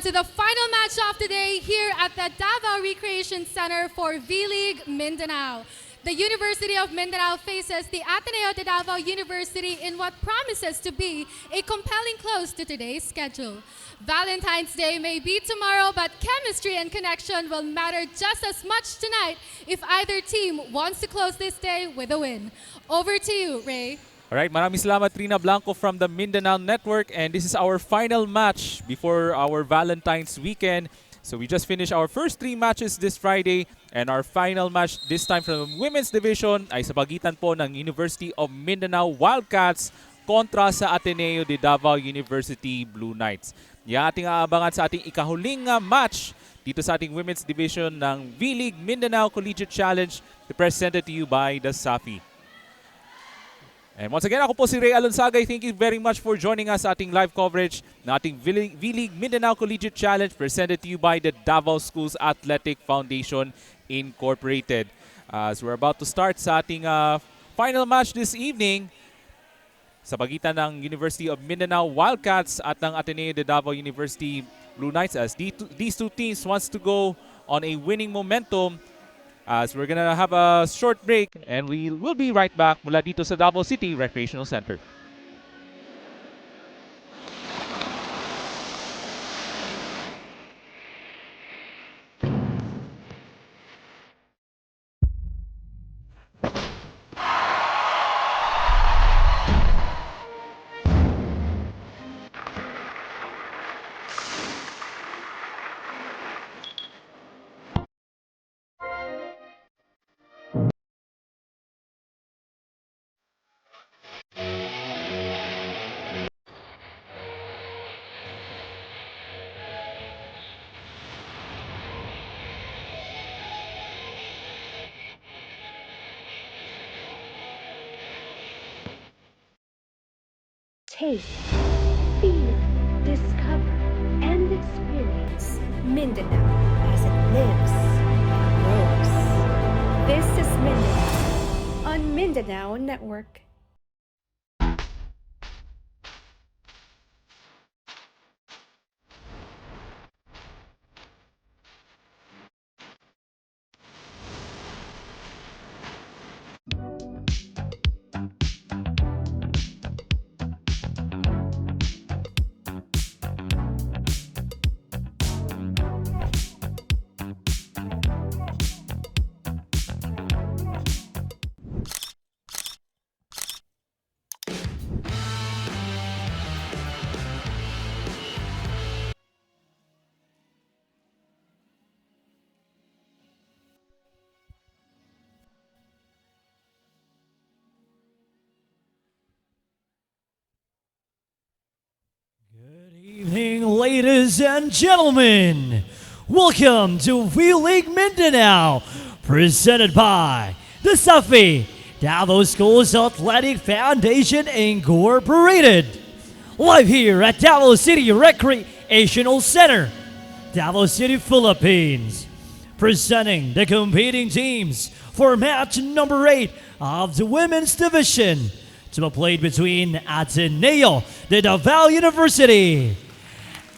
to the final match of the day here at the Davao Recreation Center for V-League Mindanao. The University of Mindanao faces the Ateneo de Davao University in what promises to be a compelling close to today's schedule. Valentine's Day may be tomorrow, but chemistry and connection will matter just as much tonight if either team wants to close this day with a win. Over to you, Ray. Alright, maraming salamat Rina Blanco from the Mindanao Network, and this is our final match before our Valentine's weekend. So we just finished our first 3 matches this Friday, and our final match this time from the Women's Division ay sa pagitan po ng University of Mindanao Wildcats kontra sa Ateneo de Davao University Blue Knights. Yung ating aabangan sa ating ikahuling match dito sa ating Women's Division ng V-League Mindanao Collegiate Challenge, presented to you by DASAFI. And once again, ako po si Ray Alonsagay. Thank you very much for joining us sa ating live coverage ng ating V-League Mindanao Collegiate Challenge presented to you by the Davao Schools Athletic Foundation Incorporated. So we're about to start sa ating final match this evening sa pagitan ng University of Mindanao Wildcats at ng Ateneo de Davao University Blue Knights, as these two teams wants to go on a winning momentum. So we're gonna have a short break and we will be right back mula dito sa Davao City Recreational Center. Taste, feel, discover, and experience Mindanao as it lives and grows. This is Mindanao on Mindanao Network. Good evening, ladies and gentlemen. Welcome to V-League Mindanao, presented by DASAFI, Davao Schools Athletic Foundation Incorporated. Live here at Davao City Recreational Center, Davao City, Philippines. Presenting the competing teams for match number 8 of the Women's Division, to be played between Ateneo de Davao University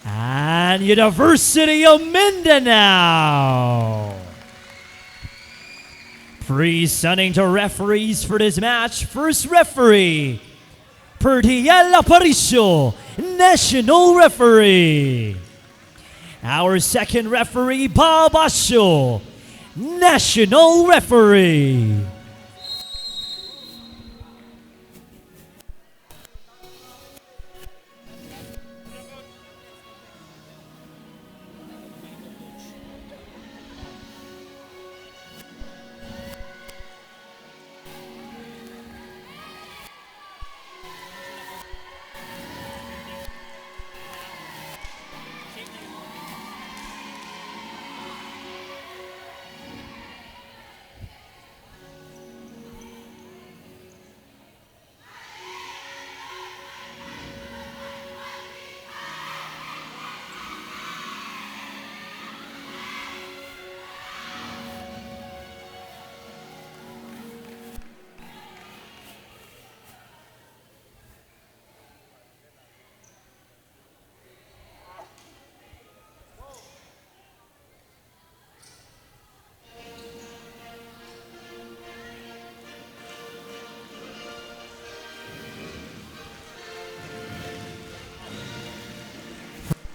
and University of Mindanao. Presenting the referees for this match, first referee, Perdiel Aparicio, National Referee. Our second referee, Bob Asho, National Referee.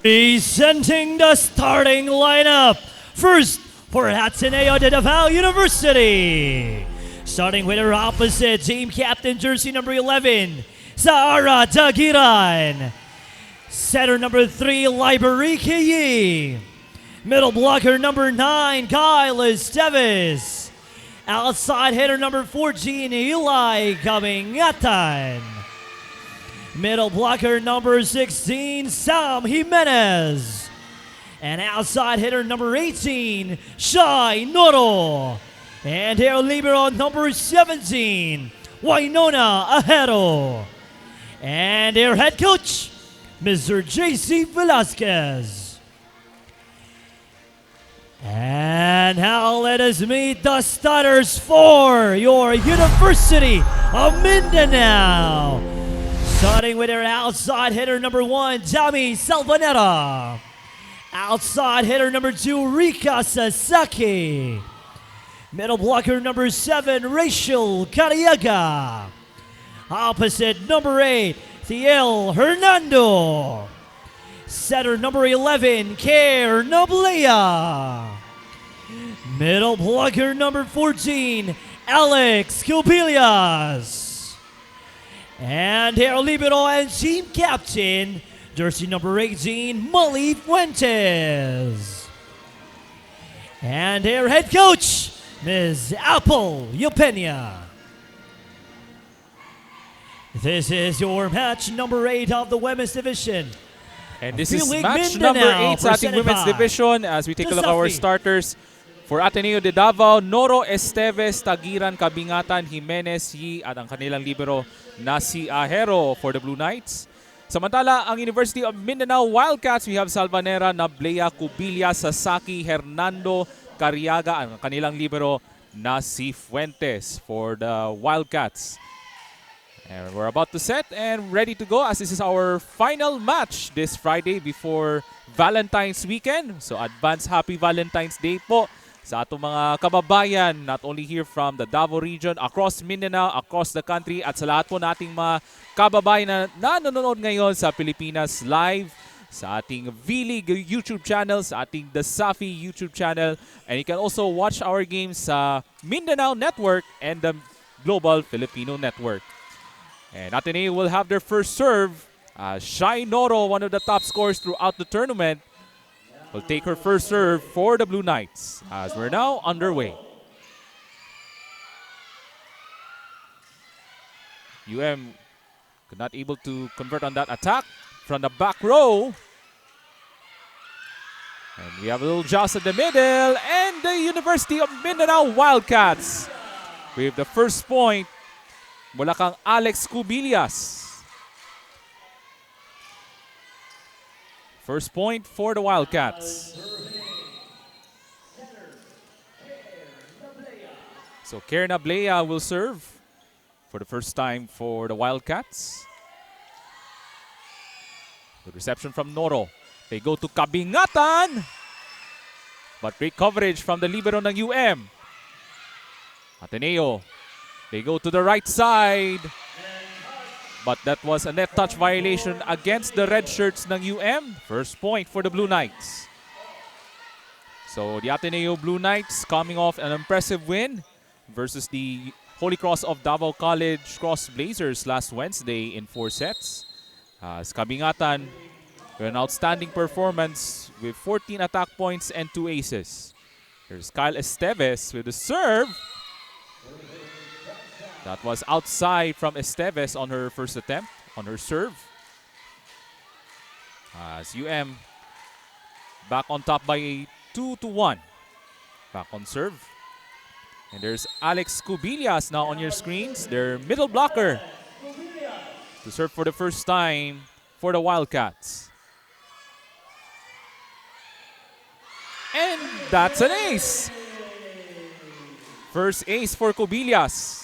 Presenting the starting lineup. First, for Ateneo de Davao University. Starting with her opposite, team captain jersey number 11, Sara Dagiran. Center number 3, Library Kiyi. Middle blocker number 9, Kyle Esteves. Outside hitter number 14, Eli Kabingatan. Middle blocker number 16, Sam Jimenez. And outside hitter number 18, Shai Noro. And their libero number 17, Wainona Ahero. And their head coach, Mr. JC Velasquez. And now let us meet the starters for your University of Mindanao. Starting with their outside hitter number 1, Dami Salvanera. Outside hitter number 2, Rika Sasaki. Middle blocker number 7, Rachel Cariaga. Opposite number 8, Thiel Hernando. Center number 11, Care Noblea. Middle blocker number 14, Alex Cubillas. And their libero and team captain, jersey number 18, Molly Fuentes. And their head coach, Ms. Apple Eupenia. This is your match number 8 of the women's division. And this is V-League match Mindanao, number 8 sa ating presented women's by division as we take a look at our DASAFI. starters. For Ateneo de Davao, Noro Esteves, Tagiran, Kabingatan, Jimenez, Yi, at ang kanilang libero na si Ahero for the Blue Knights. Samantala, ang University of Mindanao Wildcats, we have Salvanera, Nablea, Cubillas, Sasaki, Hernando, Cariaga, ang kanilang libero na si Fuentes for the Wildcats. And we're about to set and ready to go as this is our final match this Friday before Valentine's weekend. So advance happy Valentine's Day po sa atong mga kababayan, not only here from the Davao region, across Mindanao, across the country, at sa lahat po nating mga kababayan na nanonood ngayon sa Pilipinas Live, sa ating V-League YouTube channel, sa ating DASAFI YouTube channel, and you can also watch our games sa Mindanao Network and the Global Filipino Network. And Ateneo will have their first serve. Shai Noro, one of the top scorers throughout the tournament, will take her first serve for the Blue Knights as we're now underway. Could not able to convert on that attack from the back row. And we have a little joust in the middle, and the University of Mindanao Wildcats with the first point mula kang Alex Cubillas. First point for the Wildcats. So Care Nablea will serve for the first time for the Wildcats. Good reception from Noro. They go to Kabingatan. But great coverage from the libero ng UM. Ateneo. They go to the right side. But that was a net touch violation against the red shirts ng UM. First point for the Blue Knights. So the Ateneo Blue Knights coming off an impressive win versus the Holy Cross of Davao College Cross Blazers last Wednesday in 4 sets. As Kabingatan with an outstanding performance with 14 attack points and 2 aces. Here's Kyle Esteves with the serve. That was outside from Esteves on her first attempt, on her serve. As UM back on top by a 2-1. Back on serve. And there's Alex Cubillas now on your screens, their middle blocker, to serve for the first time for the Wildcats. And that's an ace. First ace for Cubillas.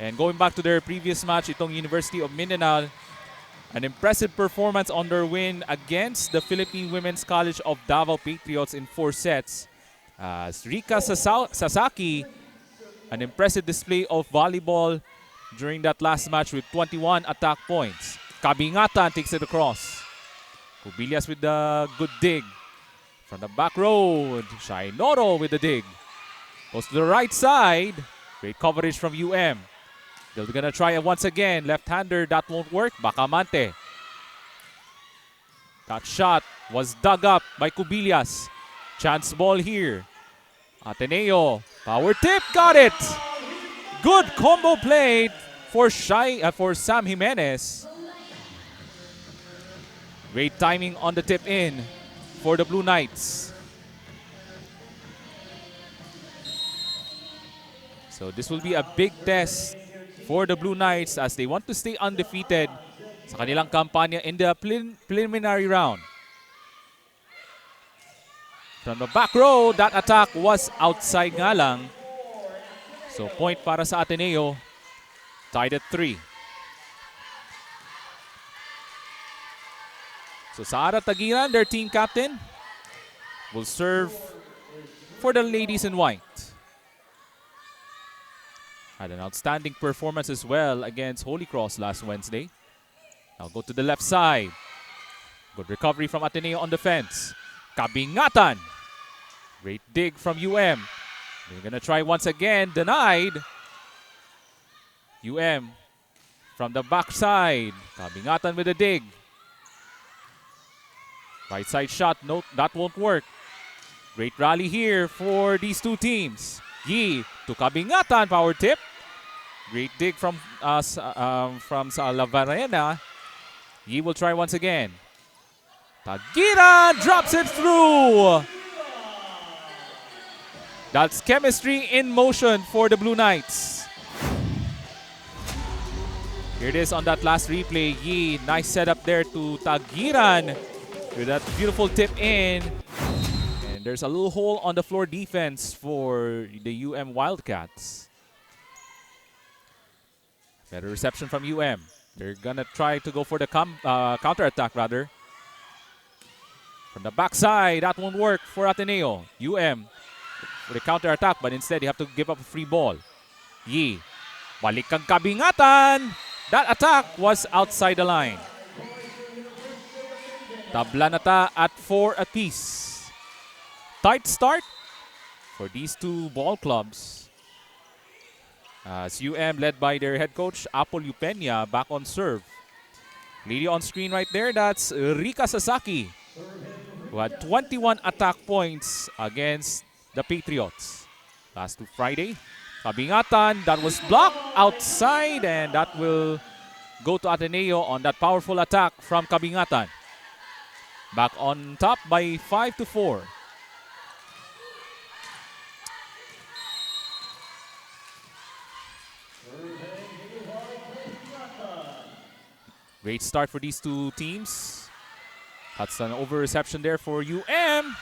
And going back to their previous match, itong University of Mindanao, an impressive performance on their win against the Philippine Women's College of Davao Patriots in 4 sets. Rika Sasaki, an impressive display of volleyball during that last match with 21 attack points. Kabingatan takes it across. Cubillas with the good dig. From the back road, Shainoro with the dig. Goes to the right side. Great coverage from UM. They're gonna try it once again. Left-hander, that won't work. Bacamante. That shot was dug up by Cubillas. Chance ball here. Ateneo, power tip, got it! Good combo play for Sam Jimenez. Great timing on the tip in for the Blue Knights. So this will be a big test for the Blue Knights as they want to stay undefeated sa kanilang kampanya in the preliminary round. From the back row, that attack was outside nga lang. So point para sa Ateneo. Tied at 3. So Sara Tagiran, their team captain, will serve for the ladies in white. Had an outstanding performance as well against Holy Cross last Wednesday. Now go to the left side. Good recovery from Ateneo on defense. Kabingatan. Great dig from UM. They're gonna try once again. Denied. UM from the backside. Kabingatan with a dig. Right side shot. No, that won't work. Great rally here for these two teams. Yi to Kabingatan. Power tip. Great dig from Lavarena. Yi will try once again. Tagira drops it through. That's chemistry in motion for the Blue Knights. Here it is on that last replay. Yi, nice setup there to Tagiran with that beautiful tip in. And there's a little hole on the floor defense for the UM Wildcats. Better reception from UM. They're gonna try to go for the counter-attack rather. From the backside, that won't work for Ateneo. UM for the counter-attack, but instead you have to give up a free ball. Yi, balik kang Kabingatan. That attack was outside the line. Tabla na ta at 4 apiece. Tight start for these two ball clubs. As UM led by their head coach, Apol Upenya, back on serve. Lady on screen right there, that's Rika Sasaki, who had 21 attack points against the Patriots last Friday. Kabingatan, that was blocked outside, and that will go to Ateneo on that powerful attack from Kabingatan. Back on top by 5-4. Great start for these two teams. That's an over reception there for UM.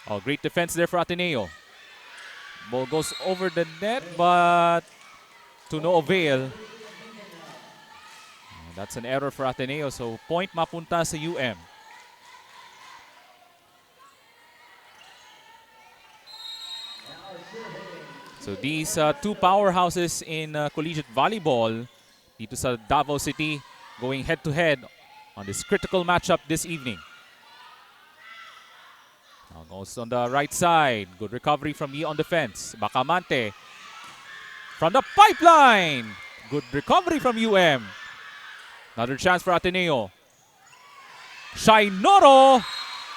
Oh, great defense there for Ateneo. Ball goes over the net, but to no avail. That's an error for Ateneo, so point mapunta sa UM. So these two powerhouses in collegiate volleyball dito sa Davao City going head-to-head on this critical matchup this evening. Now goes on the right side. Good recovery from Yi on defense. Bacamante from the pipeline. Good recovery from UM. Another chance for Ateneo. Shainoro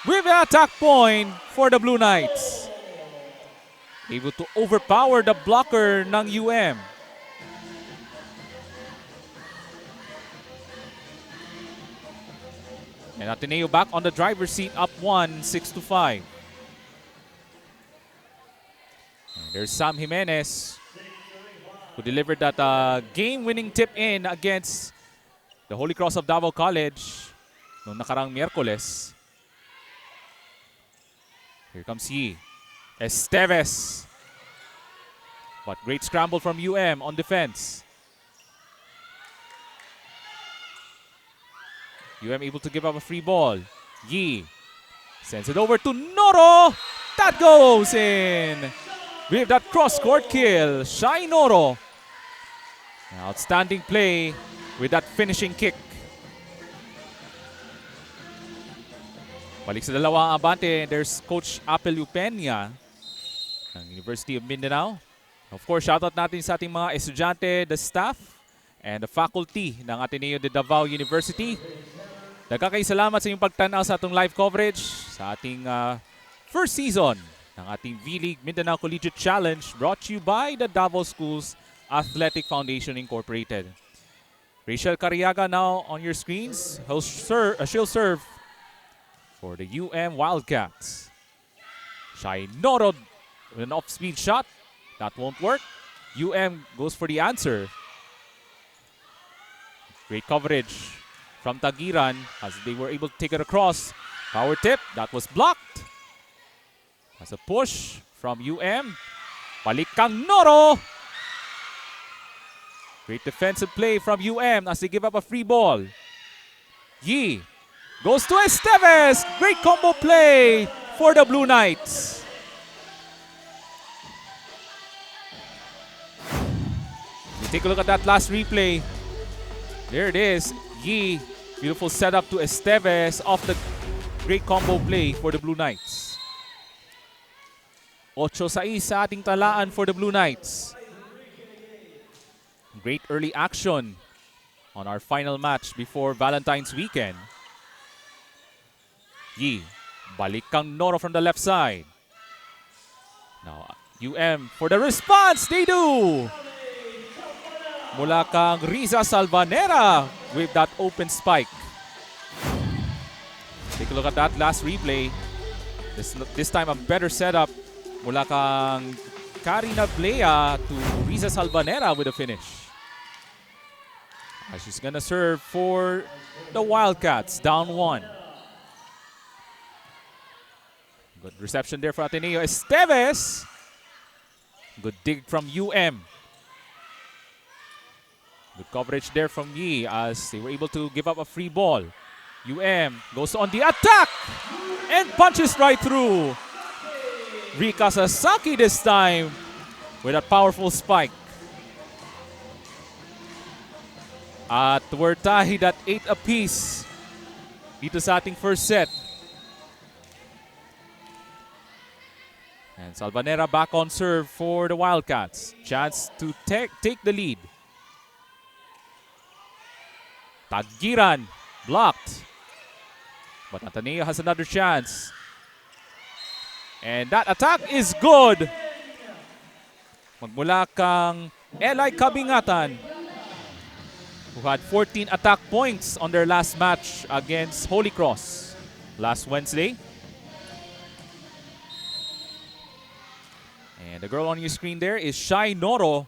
with the attack point for the Blue Knights. Able to overpower the blocker ng UM. And Ateneo back on the driver's seat, up 1, 6-5. And there's Sam Jimenez, who delivered that game-winning tip in against the Holy Cross of Davao College noong nakarang Miyerkules. Here comes Yi. Esteves. But great scramble from UM on defense. UM able to give up a free ball. Yi sends it over to Noro. That goes in. With that cross-court kill, Shai Noro. Outstanding play with that finishing kick. Balik sa dalawa ang abante. There's Coach Apel Upenya ng University of Mindanao. Of course, shoutout natin sa ating mga estudyante, the staff, and the faculty ng Ateneo de Davao University. Nagkakaisalamat sa inyong pagtanaw sa atong live coverage sa ating first season ng ating V-League Mindanao Collegiate Challenge, brought to you by the Davao Schools Athletic Foundation Incorporated. Rachel Cariaga now on your screens. She'll serve for the UM Wildcats. Shai Norod with an off-speed shot. That won't work. UM goes for the answer. Great coverage from Tagiran as they were able to take it across. Power tip. That was blocked. As a push from UM. Balik kang Noro. Great defensive play from UM as they give up a free ball. Yi goes to Esteves. Great combo play for the Blue Knights. You take a look at that last replay. There it is. Yi, beautiful setup to Esteves off the great combo play for the Blue Knights. 8-6 sa ating talaan for the Blue Knights. Great early action on our final match before Valentine's weekend. Yi, balik kang Noro from the left side. Now, UM for the response, they do! Mula kang Riza Salvanera with that open spike. Take a look at that last replay. This time a better setup. Mula kang Karina Blea to Riza Salvanera with a finish. She's gonna serve for the Wildcats, down 1. Good reception there for Ateneo. Esteves. Good dig from UM. Good coverage there from Yi as they were able to give up a free ball. UM goes on the attack and punches right through. Rika Sasaki this time with a powerful spike. At we're tied at 8 apiece dito sa ating first set. And Salvanera back on serve for the Wildcats. Chance to take the lead. Tagiran blocked. But Ateneo has another chance. And that attack is good. Magmula kang Eli Kabingatan, who had 14 attack points on their last match against Holy Cross last Wednesday. And the girl on your screen there is Shai Noro,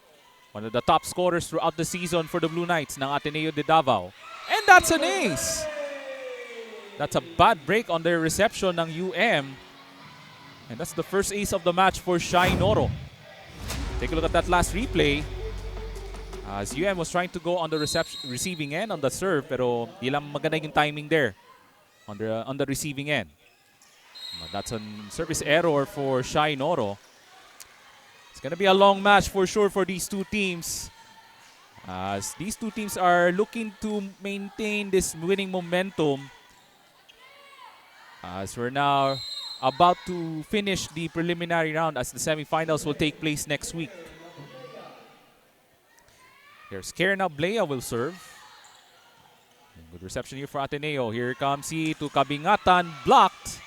one of the top scorers throughout the season for the Blue Knights ng Ateneo de Davao. And that's an ace! That's a bad break on their reception ng UM. And that's the first ace of the match for Shai Noro. Take a look at that last replay. As UM was trying to go on the receiving end on the serve, pero di lang maganda yung timing there on the receiving end. That's a service error for Shai Noro. It's gonna be a long match for sure for these two teams. As these two teams are looking to maintain this winning momentum. As we're now about to finish the preliminary round as the semifinals will take place next week. There's Karen Blea will serve. Good reception here for Ateneo. Here comes he to Kabingatan, blocked.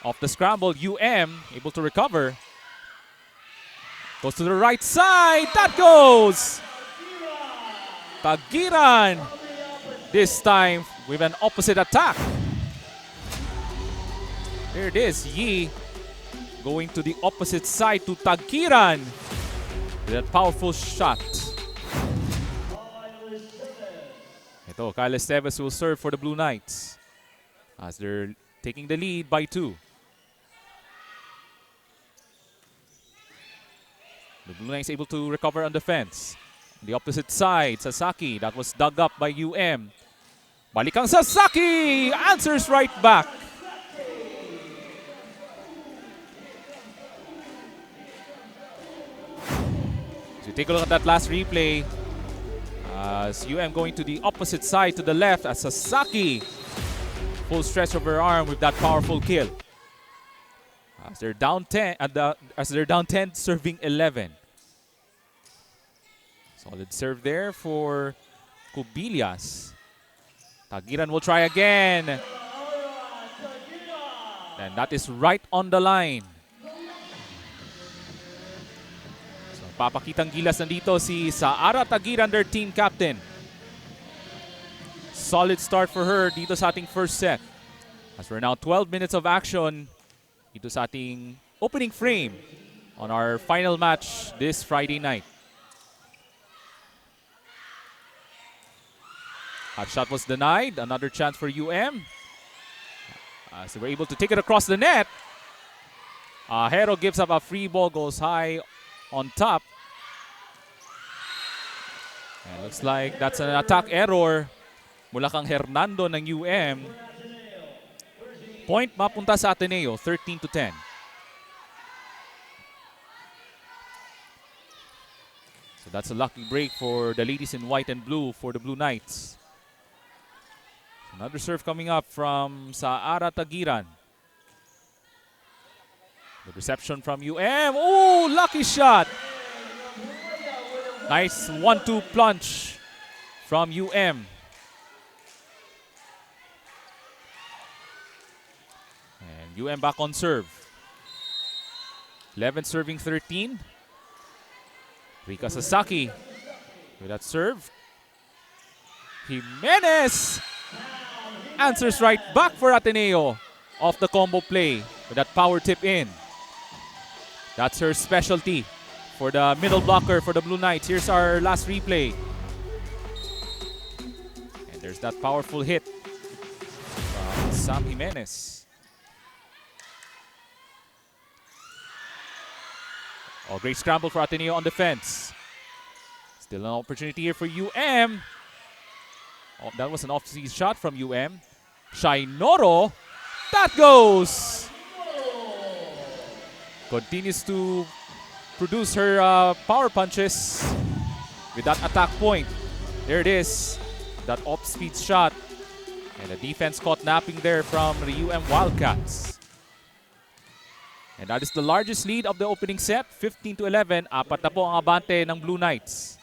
Off the scramble, UM able to recover. Goes to the right side, that goes! Tagiran, this time with an opposite attack. There it is, Yi going to the opposite side to Tagiran with a powerful shot. Ito, Kyle Esteves will serve for the Blue Knights as they're taking the lead by 2. The Blue Knights able to recover on defense. On the opposite side, Sasaki, that was dug up by UM. Balikang Sasaki answers right back. So you take a look at that last replay. As UM going to the opposite side to the left as Sasaki. Full stretch of her arm with that powerful kill. As they're down 10, serving 11. Solid serve there for Cubillas. Tagiran will try again. And that is right on the line. So papakitang gilas nandito si Saara Tagiran, their team captain. Solid start for her dito sa ating first set. As we're now 12 minutes of action dito sa ating opening frame on our final match this Friday night. Hot shot was denied. Another chance for UM. As they were able to take it across the net. Hero gives up a free ball, goes high on top. And looks like that's an attack error mula kang Hernando ng UM. Point mapunta sa Ateneo, 13-10. So that's a lucky break for the ladies in white and blue for the Blue Knights. Another serve coming up from Saara Tagiran. The reception from UM. Oh, lucky shot. Nice 1-2 plunge from UM. And UM back on serve. 11 serving 13. Rika Sasaki with that serve. Jimenez answers right back for Ateneo off the combo play with that power tip in. That's her specialty for the middle blocker for the Blue Knights. Here's our last replay. And there's that powerful hit from Sam Jimenez. Oh, great scramble for Ateneo on defense. Still an opportunity here for UM. Oh, that was an off-speed shot from UM. Shainoro, that goes! Continues to produce her power punches with that attack point. There it is, that off-speed shot. And the defense caught napping there from the UM Wildcats. And that is the largest lead of the opening set, 15-11. Apat na po ang abante ng Blue Knights.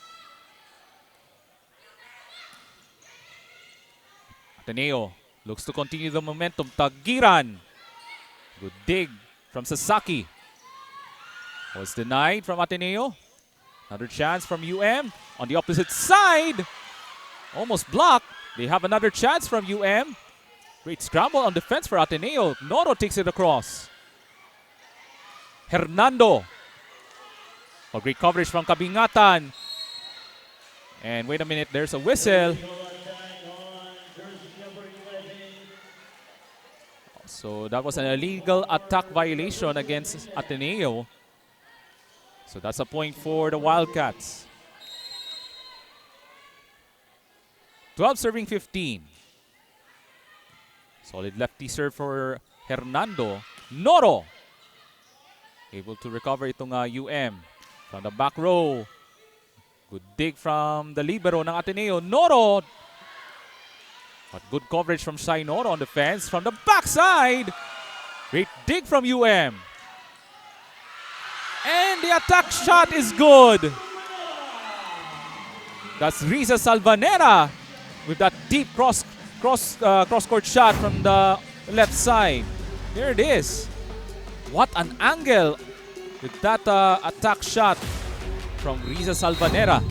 Ateneo looks to continue the momentum. Tagiran. Good dig from Sasaki. Was denied from Ateneo. Another chance from UM. On the opposite side. Almost blocked. They have another chance from UM. Great scramble on defense for Ateneo. Noro takes it across. Hernando. Oh, great coverage from Kabingatan. And wait a minute, there's a whistle. So that was an illegal attack violation against Ateneo. So that's a point for the Wildcats. 12 serving 15. Solid lefty serve for Hernando. Noro able to recover itong UM from the back row. Good dig from the libero ng Ateneo. Noro. But good coverage from Shai Noro on defense. From the backside. Great dig from UM. And the attack shot is good. That's Riza Salvanera with that deep cross-court shot from the left side. There it is. What an angle with that attack shot from Riza Salvanera.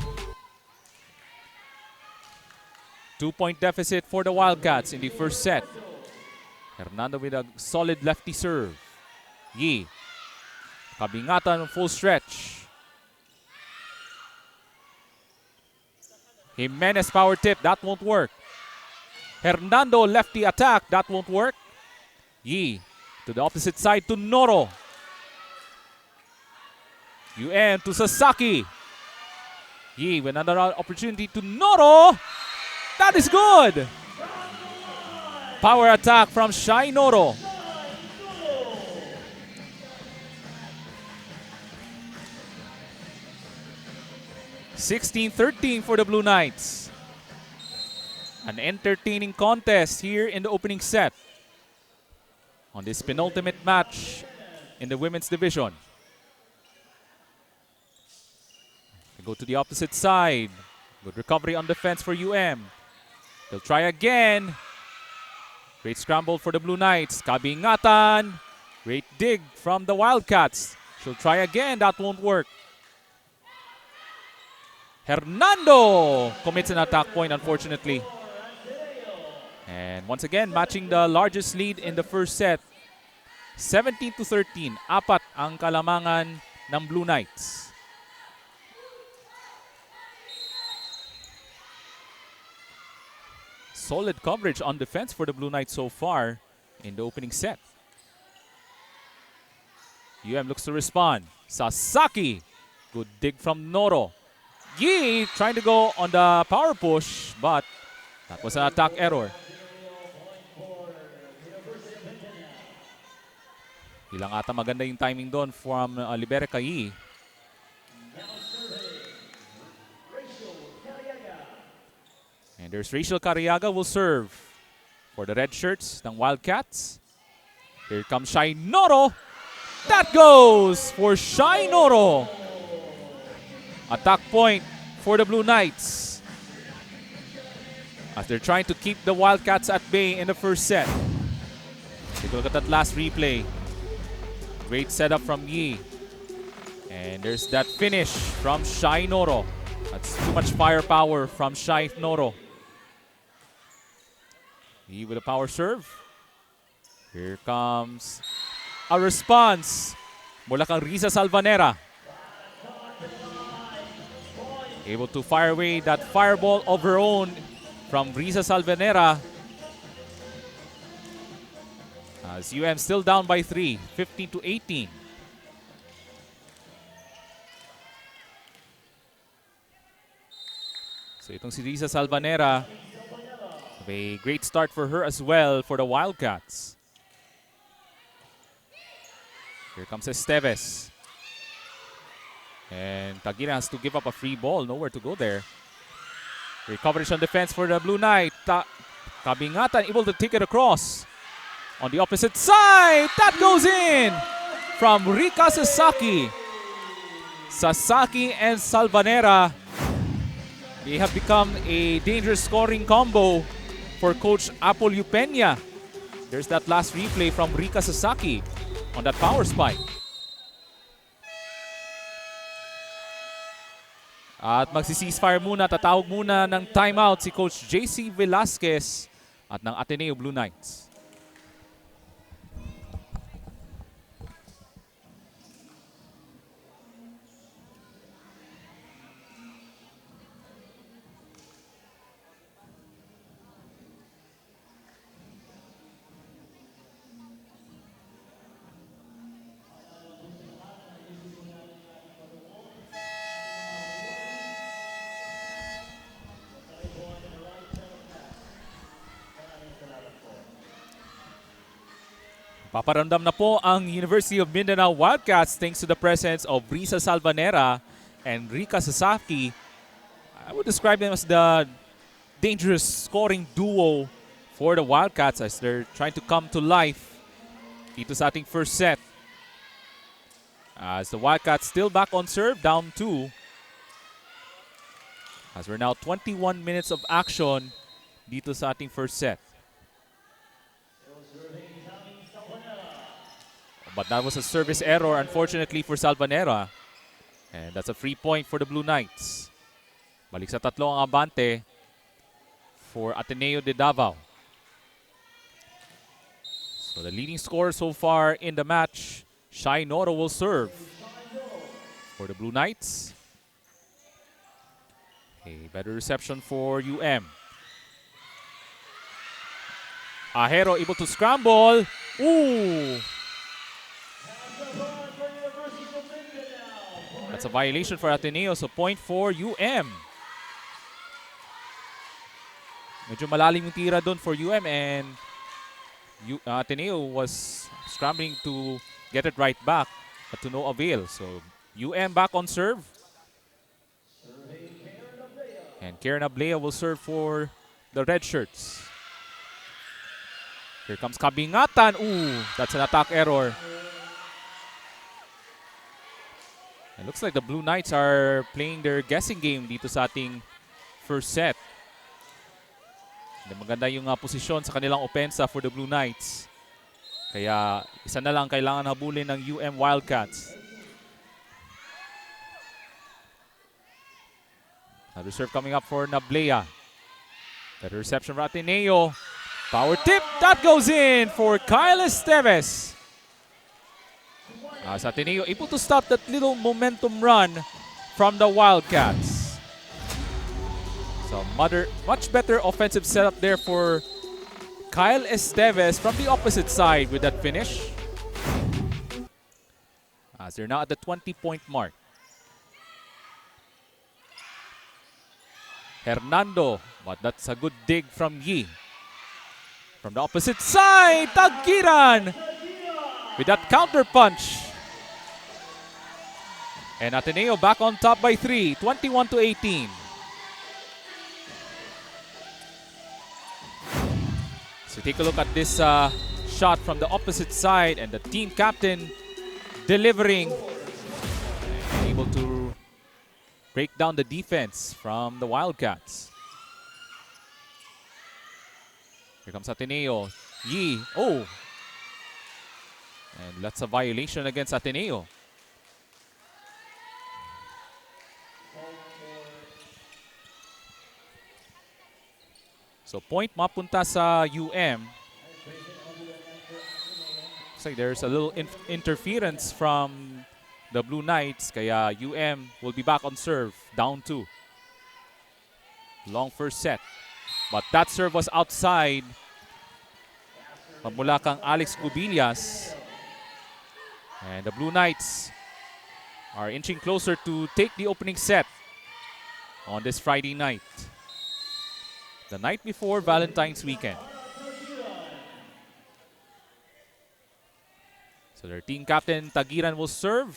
2-point deficit for the Wildcats in the first set. Hernando with a solid lefty serve. Yi. Kabingatan full stretch. Jimenez power tip, that won't work. Hernando lefty attack, that won't work. Yi to the opposite side to Noro. UM to Sasaki. Yi with another opportunity to Noro. That is good. Power attack from Shai Noro. 16-13 for the Blue Knights. An entertaining contest here in the opening set on this penultimate match in the women's division. We go to the opposite side. Good recovery on defense for UM. They'll try again. Great scramble for the Blue Knights. Kabingatan. Great dig from the Wildcats. She'll try again. That won't work. Hernando commits an attack point, unfortunately. And once again, matching the largest lead in the first set. 17-13. Apat ang kalamangan ng Blue Knights. Solid coverage on defense for the Blue Knights so far in the opening set. UM looks to respond. Sasaki. Good dig from Noro. Yi trying to go on the power push, but that was an attack error. Ilang ata maganda yung timing doon from Liberica Yi. And there's Rachel Cariaga will serve for the red shirts ng Wildcats. Here comes Shai Noro. That goes for Shai Noro. Attack point for the Blue Knights as they're trying to keep the Wildcats at bay in the first set. Take a look at that last replay. Great setup from Yi. And there's that finish from Shai Noro. That's too much firepower from Shai Noro. Yi with a power serve. Here comes a response mula kang Riza Salvanera. Able to fire away that fireball of her own from Riza Salvanera. As UM still down by 3, 15-18. So itong si Riza Salvanera, a great start for her as well for the Wildcats. Here comes Esteves. And Tagira has to give up a free ball. Nowhere to go there. Great coverage on defense for the Blue Knight. Kabingatan able to take it across. On the opposite side, that goes in from Rika Sasaki. Sasaki and Salvanera, they have become a dangerous scoring combo for Coach Apol Peña. There's that last replay from Rika Sasaki on that power spike. At magsi-ceasefire muna, tatawag muna ng timeout si Coach JC Velasquez at ng Ateneo Blue Knights. Paparamdam na po ang University of Mindanao Wildcats thanks to the presence of Risa Salvanera and Rika Sasaki. I would describe them as the dangerous scoring duo for the Wildcats as they're trying to come to life dito sa ating first set. As the Wildcats still back on serve, down 2. As we're now 21 minutes of action dito sa ating first set. But that was a service error, unfortunately, for Salvanera. And that's a free point for the Blue Knights. Balik sa tatlo ang abante for Ateneo de Davao. So the leading scorer so far in the match, Shai Noro will serve for the Blue Knights. A better reception for UM. Ahero able to scramble. Ooh! That's a violation for Ateneo, so point for UM. Medyo malalim yung tira doon for UM and Ateneo was scrambling to get it right back, but to no avail. So UM back on serve. And Karen Ablea will serve for the red shirts. Here comes Kabingatan. Ooh, that's an attack error. It looks like the Blue Knights are playing their guessing game dito sa ating first set. Maganda yung posisyon sa kanilang opensa for the Blue Knights. Kaya isa na lang kailangan habulin ng UM Wildcats. Another serve coming up for Nablea. The reception for Ateneo. Power tip, that goes in for Kyle Esteves. As Ateneo able to stop that little momentum run from the Wildcats. So much better offensive setup there for Kyle Esteves from the opposite side with that finish. As they're now at the 20-point mark. Hernando, but that's a good dig from Yi. From the opposite side, Tagiran with that counter punch. And Ateneo back on top by 3, 21-18. So take a look at this shot from the opposite side and the team captain delivering. And able to break down the defense from the Wildcats. Here comes Ateneo. Yi. Oh. And that's a violation against Ateneo. So point mapunta sa UM. Looks like there's a little interference from the Blue Knights. Kaya UM will be back on serve. Down 2. Long first set. But that serve was outside. Mula kang Alex Cubillas. And the Blue Knights are inching closer to take the opening set on this Friday night. The night before Valentine's weekend. So their team captain Tagiran will serve.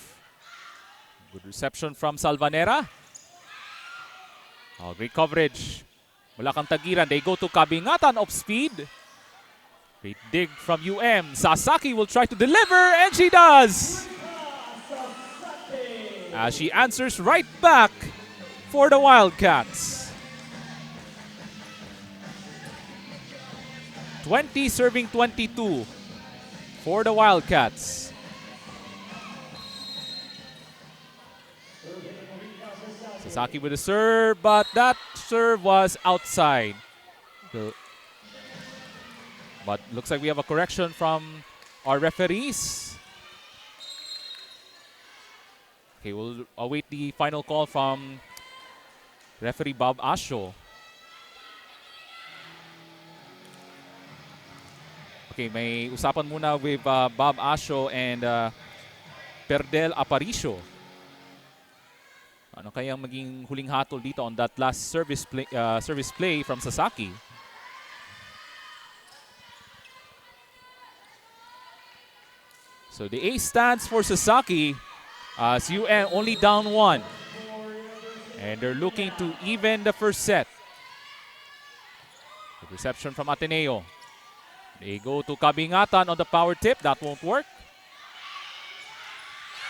Good reception from Salvanera. Oh, great coverage. Mula kang Tagiran. They go to Kabingatan off speed. Great dig from UM. Sasaki will try to deliver, and she does. As she answers right back for the Wildcats. 20 serving 22 for the Wildcats. Sasaki with a serve, but that serve was outside. But looks like we have a correction from our referees. Okay, we'll await the final call from referee Bob Asho. Okay, may usapan muna with Bob Asho and Perdel Aparicio. Ano kayang maging huling hatol dito on that last service play from Sasaki? So the A stands for Sasaki as UM only down 1. And they're looking to even the first set. The reception from Ateneo. They go to Kabingatan on the power tip. That won't work.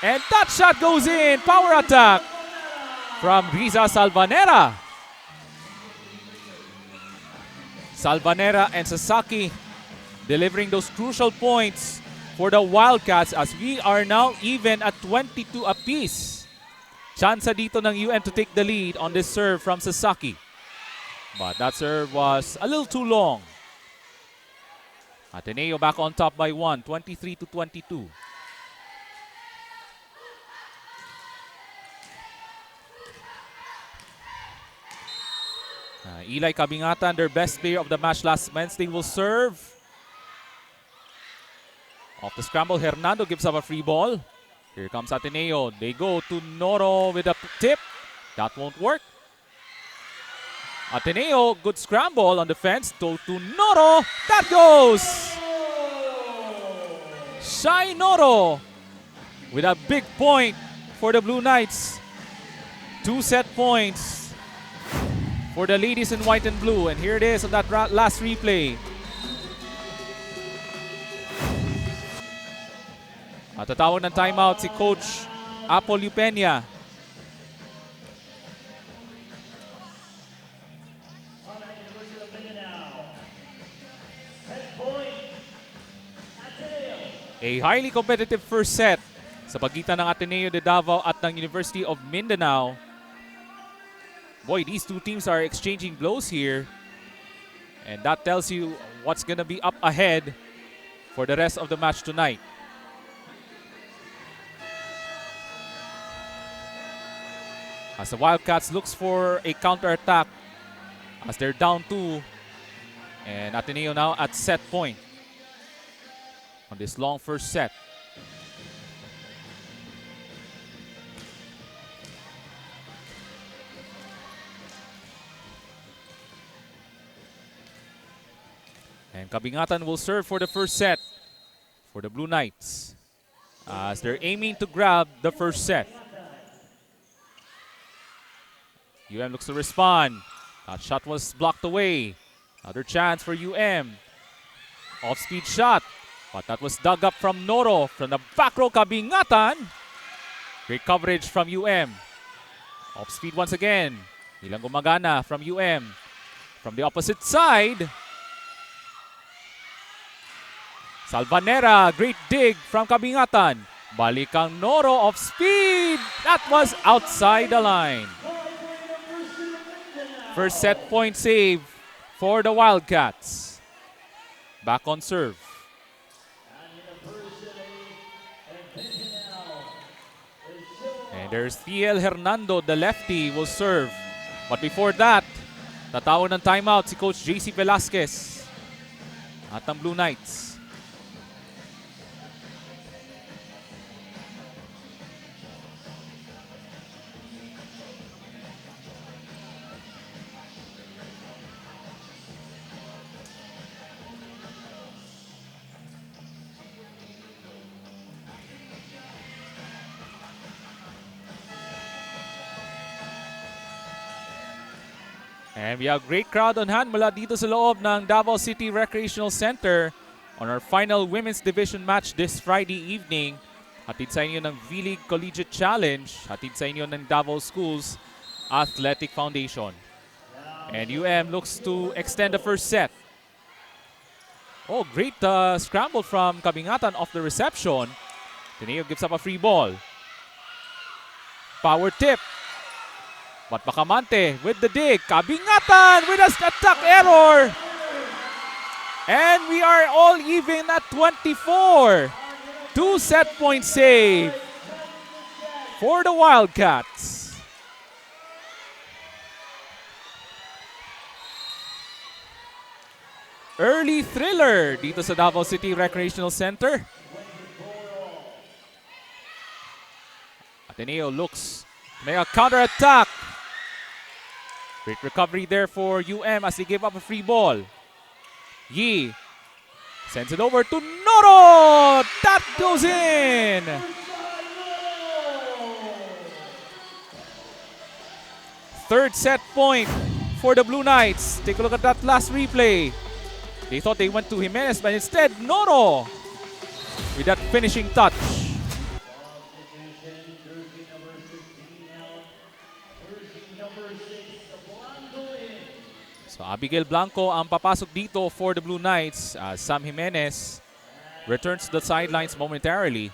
And that shot goes in. Power attack from Riza Salvanera. Salvanera and Sasaki delivering those crucial points for the Wildcats as we are now even at 22 apiece. Chance dito ng UM to take the lead on this serve from Sasaki. But that serve was a little too long. Ateneo back on top by 1, 23-22. Eli Kabingatan, their best player of the match last Wednesday, will serve. Off the scramble, Hernando gives up a free ball. Here comes Ateneo. They go to Noro with a tip. That won't work. Ateneo, good scramble on defense. To Noro. That goes! Shai Noro with a big point for the Blue Knights. 2 set points for the ladies in white and blue. And here it is on that last replay. At tatawag ng timeout si Coach Apol Upenia. A highly competitive first set sa pagitan ng Ateneo de Davao at ng University of Mindanao. Boy, these two teams are exchanging blows here. And that tells you what's gonna be up ahead for the rest of the match tonight. As the Wildcats looks for a counterattack as they're down 2. And Ateneo now at set point on this long first set. And Kabingatan will serve for the first set for the Blue Knights as they're aiming to grab the first set. looks to respond. That shot was blocked away. Another chance for Off-speed shot. But that was dug up from Noro from the back row. Kabingatan. Great coverage from Off-speed once again. Ilang gumagana from From the opposite side. Salvanera, great dig from Kabingatan. Balikang Noro off-speed. That was outside the line. First set point save for the Wildcats. Back on serve. And there's Thiel Hernando, the lefty, will serve. But before that, tatawag ng timeout si Coach JC Velasquez at ang Blue Knights. And we have great crowd on hand mula dito sa loob ng Davao City Recreational Center on our final Women's Division match this Friday evening. Hatid sa inyo ng V-League Collegiate Challenge. Hatid sa inyo ng Davao Schools Athletic Foundation. And looks to extend the first set. Oh, great scramble from Kabingatan off the reception. Ateneo gives up a free ball. Power tip. But Bacamante with the dig. Kabingatan with a attack error. And we are all even at 24. 2 set point save for the Wildcats. Early thriller dito sa Davao City Recreational Center. Ateneo looks to make a counter-attack. Great recovery there for as they gave up a free ball. Yi sends it over to Noro. That goes in. Third set point for the Blue Knights. Take a look at that last replay. They thought they went to Jimenez, but instead Noro with that finishing touch. So Abigail Blanco ang papasok dito for the Blue Knights. Sam Jimenez returns to the sidelines momentarily.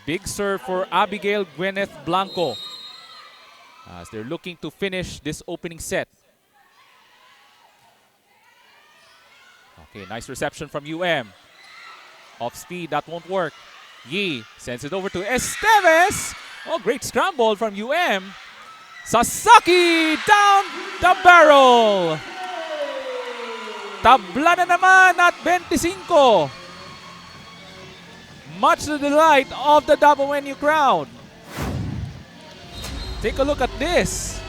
Big serve for Abigail Gwyneth Blanco as they're looking to finish this opening set. Okay, nice reception from Off speed, that won't work. Yi sends it over to Esteves. Oh, great scramble from Sasaki down the barrel. Tabla na naman at 25. Much to the delight of the Davaoenyo crowd. Take a look at this.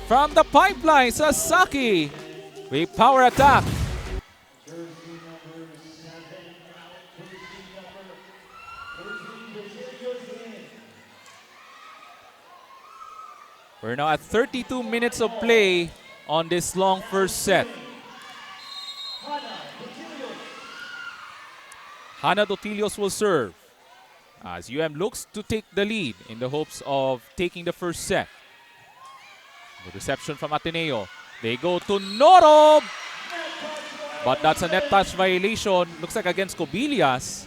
From the pipeline, Sasaki with power attack. We're now at 32 minutes of play on this long first set. Hannah Dotilios will serve as looks to take the lead in the hopes of taking the first set. The reception from Ateneo. They go to Noro, but that's a net touch violation. Looks like against Cobillas.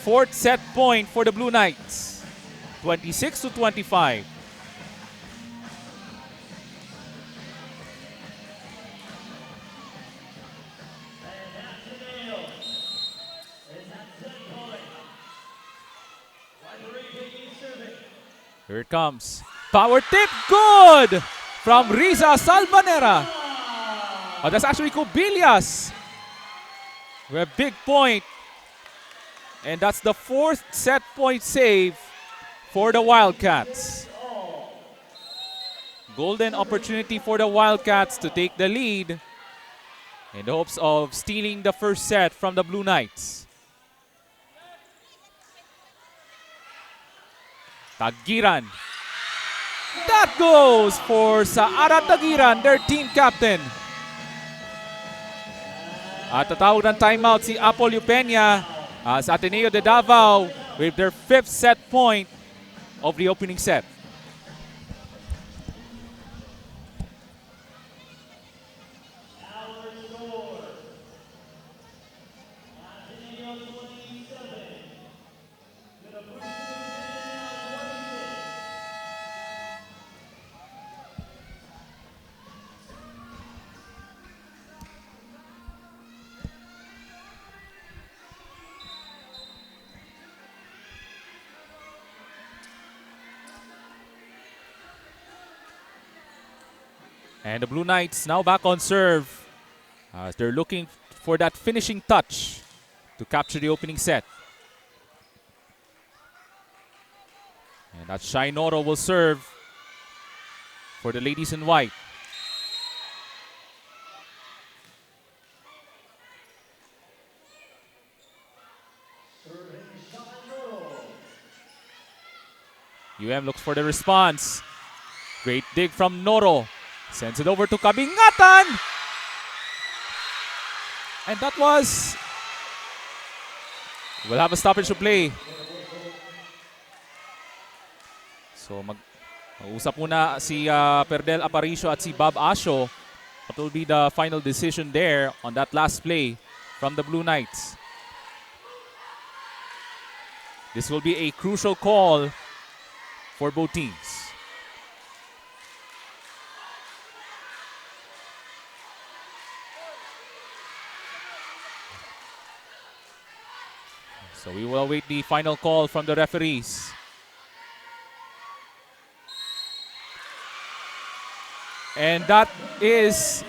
Fourth set point for the Blue Knights. 26-25. Here it comes. Power tip, good! From Riza Salvanera. Oh, that's actually Cobillas. We have big point. And that's the fourth set point save for the Wildcats. Golden opportunity for the Wildcats to take the lead in the hopes of stealing the first set from the Blue Knights. Tagiran. That goes for Saara Tagiran, their team captain. At tatawag ng timeout si Apollo Peña as Ateneo de Davao with their fifth set point of the opening set. And the Blue Knights now back on serve as they're looking for that finishing touch to capture the opening set. And that Shai Noro will serve for the ladies in white. Looks for the response. Great dig from Noro. Sends it over to Kabingatan. And that was... We'll have a stoppage to play. So mag-usap muna si Perdel Aparicio at si Bob Asho. What will be the final decision there on that last play from the Blue Knights? This will be a crucial call for both teams. So we will await the final call from the referees. And that is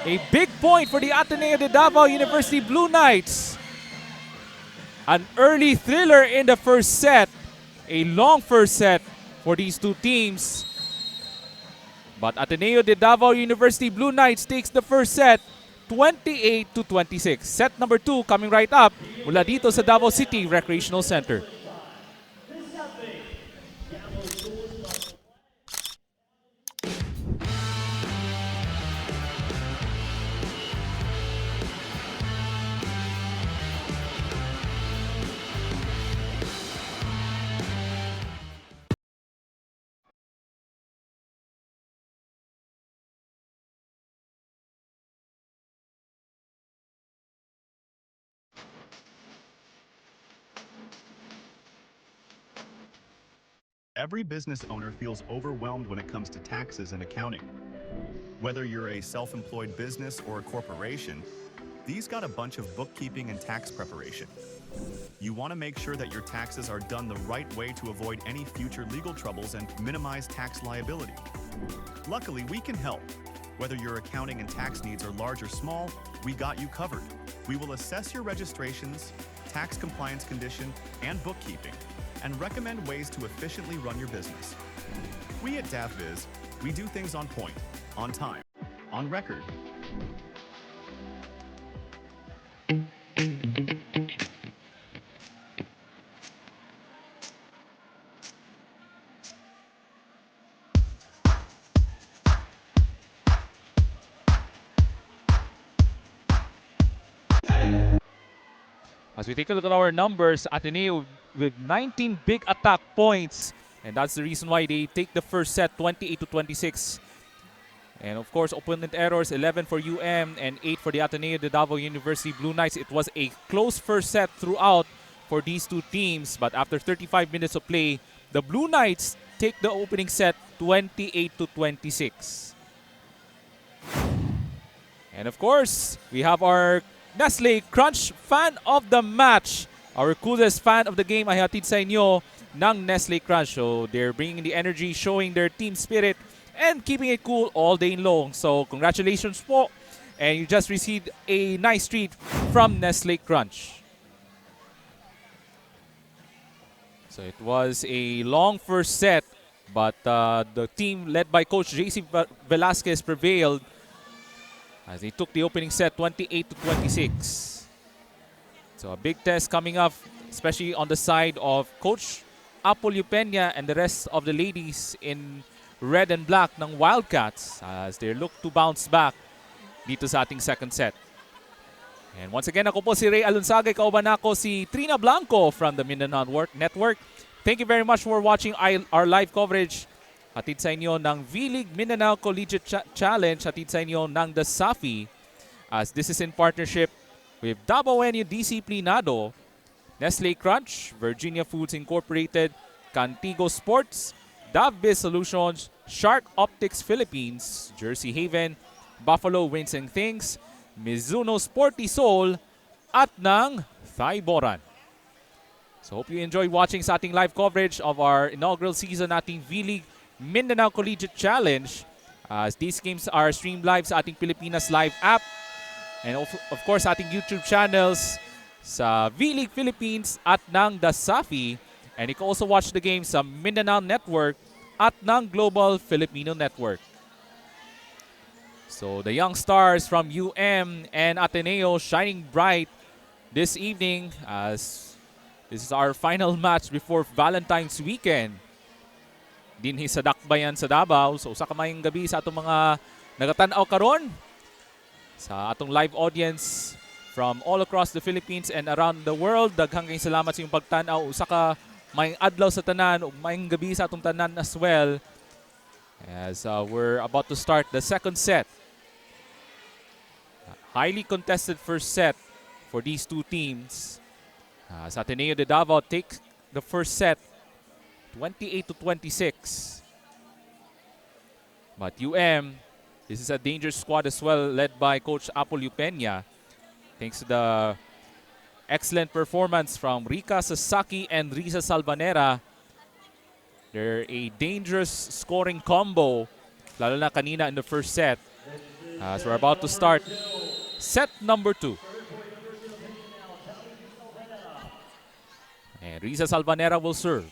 a big point for the Ateneo de Davao University Blue Knights. An early thriller in the first set. A long first set for these two teams. But Ateneo de Davao University Blue Knights takes the first set 28-26. Set number 2 coming right up mula dito sa Davao City Recreational Center. Every business owner feels overwhelmed when it comes to taxes and accounting. Whether you're a self-employed business or a corporation, these got a bunch of bookkeeping and tax preparation. You want to make sure that your taxes are done the right way to avoid any future legal troubles and minimize tax liability. Luckily, we can help. Whether your accounting and tax needs are large or small, we got you covered. We will assess your registrations, tax compliance condition, and bookkeeping, and recommend ways to efficiently run your business. We at DavViz, we do things on point, on time, on record. As we take a look at our numbers, Ateneo with 19 big attack points. And that's the reason why they take the first set 28-26. And of course, opponent errors, 11 for UM and 8 for the Ateneo de Davao University Blue Knights. It was a close first set throughout for these two teams. But after 35 minutes of play, the Blue Knights take the opening set 28-26. And of course, we have our Nestle Crunch Fan of the Match. Our coolest fan of the game ay hatid sa inyo ng Nestle Crunch. So they're bringing the energy, showing their team spirit, and keeping it cool all day long. So congratulations po. And you just received a nice treat from Nestle Crunch. So it was a long first set, but the team led by Coach JC Velasquez prevailed as they took the opening set 28-26. So a big test coming up, especially on the side of Coach Apollo Peña and the rest of the ladies in red and black ng Wildcats as they look to bounce back dito sa ating second set. And once again, ako po si Ray Alonsagay, kauban ako si Trina Blanco from the Mindanao Network. Thank you very much for watching our live coverage. Hatid sa inyo ng V-League Mindanao Collegiate Challenge, hatid sa inyo ng DASAFI, as this is in partnership with Davao Disciplinado, Nestle Crunch, Virginia Foods Incorporated, Cantigo Sports, DavBiz Solutions, Shark Optics Philippines, Jersey Haven, Buffalo Wins and Things, Mizuno Sporty Soul, at ng Thaiboran. So hope you enjoy watching sa ating live coverage of our inaugural season nating V-League Mindanao Collegiate Challenge. As these games are streamed live sa ating Pilipinas Live app. And of course, ating YouTube channels sa V-League Philippines at ng DASAFI. And you can also watch the game sa Mindanao Network at ng Global Filipino Network. So the young stars from UM and Ateneo shining bright this evening as this is our final match before Valentine's weekend. Dinhi sa Dakbayan sa Davao. So sa kamayang gabi sa atong mga nagatanaw karon, sa atong live audience from all across the Philippines and around the world. Daghang kayong salamat sa inyong pagtanaw. Usa ka mayang adlaw sa tanan ug mayang gabi sa atong tanan as well. As we're about to start the second set. Highly contested first set for these two teams. As Ateneo de Davao takes the first set 28-26. But UM, this is a dangerous squad as well, led by Coach Apollo Peña. Thanks to the excellent performance from Rika Sasaki and Risa Salvanera. They're a dangerous scoring combo, lalo na kanina in the first set. As we're about to start set number 2. And Risa Salvanera will serve.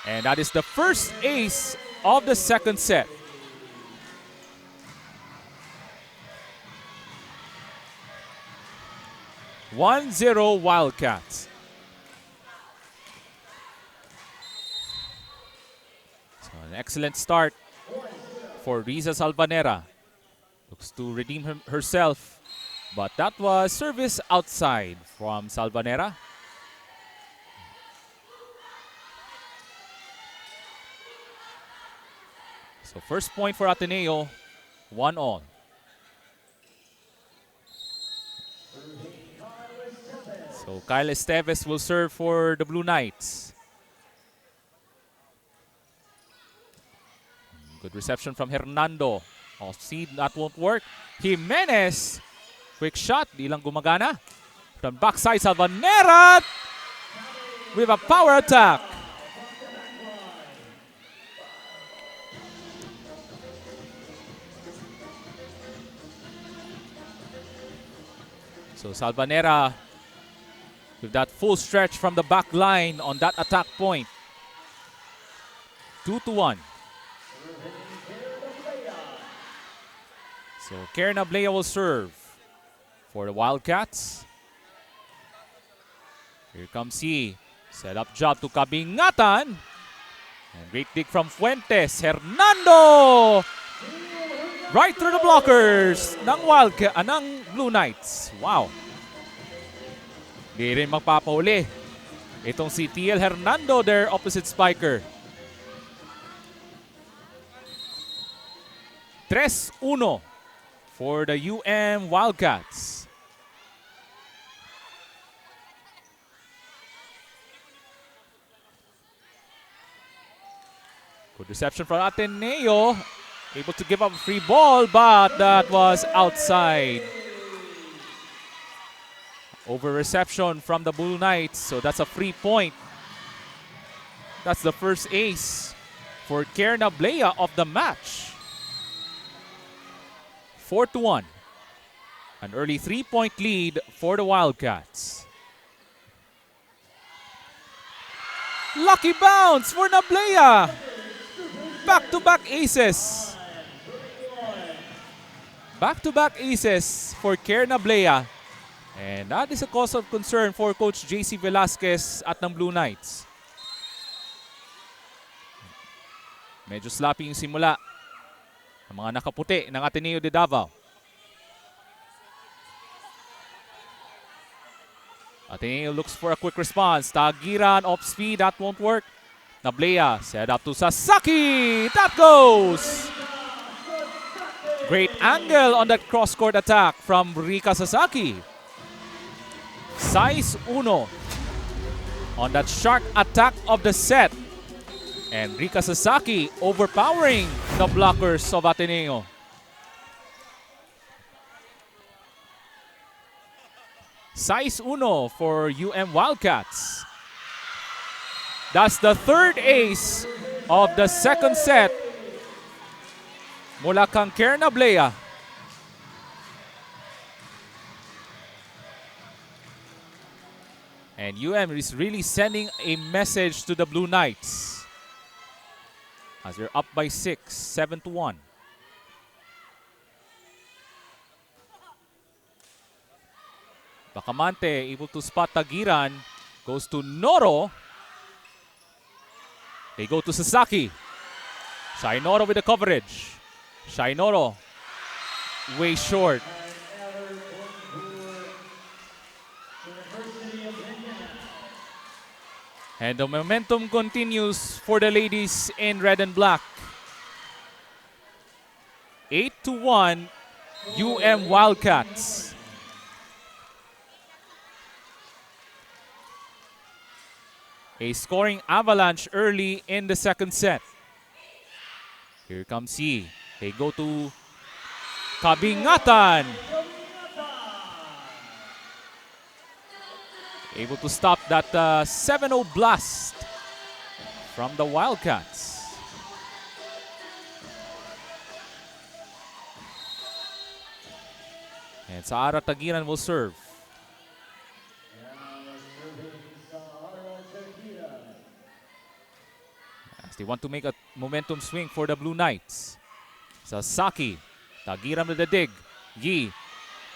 And that is the first ace of the second set. (1-0) Wildcats. So an excellent start for Risa Salvanera. Looks to redeem herself. But that was service outside from Salvanera. So first point for Ateneo, 1-1. So Kyle Esteves will serve for the Blue Knights. Good reception from Hernando. Oh, see, that won't work. Jimenez, quick shot, di lang gumagana. From backside, Salvanera with a power attack. So Salvanera with that full stretch from the back line on that attack point. 2-1. So Karen Ablea will serve for the Wildcats. Here comes he. Set up job to Kabingatan. And great dig from Fuentes. Hernando! Right through the blockers ng Blue Knights. Wow. Di rin magpapauli. Itong si TL Hernando, their opposite spiker. 3-1 for the Wildcats. Good reception from Ateneo. Able to give up a free ball, but that was outside. Over reception from the Blue Knights, so that's a free point. That's the first ace for Kierna Blea of the match. 4-1. An early 3-point lead for the Wildcats. Lucky bounce for Nablea. Back-to-back aces. Back-to-back aces for Kierna Blea. And that is a cause of concern for Coach JC Velasquez at ng Blue Knights. Medyo sloppy yung simula ng mga nakaputi ng Ateneo de Davao. Ateneo looks for a quick response. Tagiran off speed, that won't work. Nablea set up to Sasaki. That goes! Great angle on that cross-court attack from Rika Sasaki. 6-1 on that shark attack of the set. And Rika Sasaki overpowering the blockers of Ateneo. Size 1 for Wildcats. That's the third ace of the second set mula kang Kierna Blea. And is really sending a message to the Blue Knights as they're up by 6, 7-1. Bacamante able to spot Tagiran. Goes to Noro. They go to Sasaki. Shai Noro with the coverage. Shai Noro way short. And the momentum continues for the ladies in red and black. 8-1 Wildcats. A scoring avalanche early in the second set. Here comes he. They go to Kabingatan. Able to stop that 7-0 blast from the Wildcats. And Saara Tagiran will serve. As they want to make a momentum swing for the Blue Knights. Sasaki, Tagiran with the dig. Yi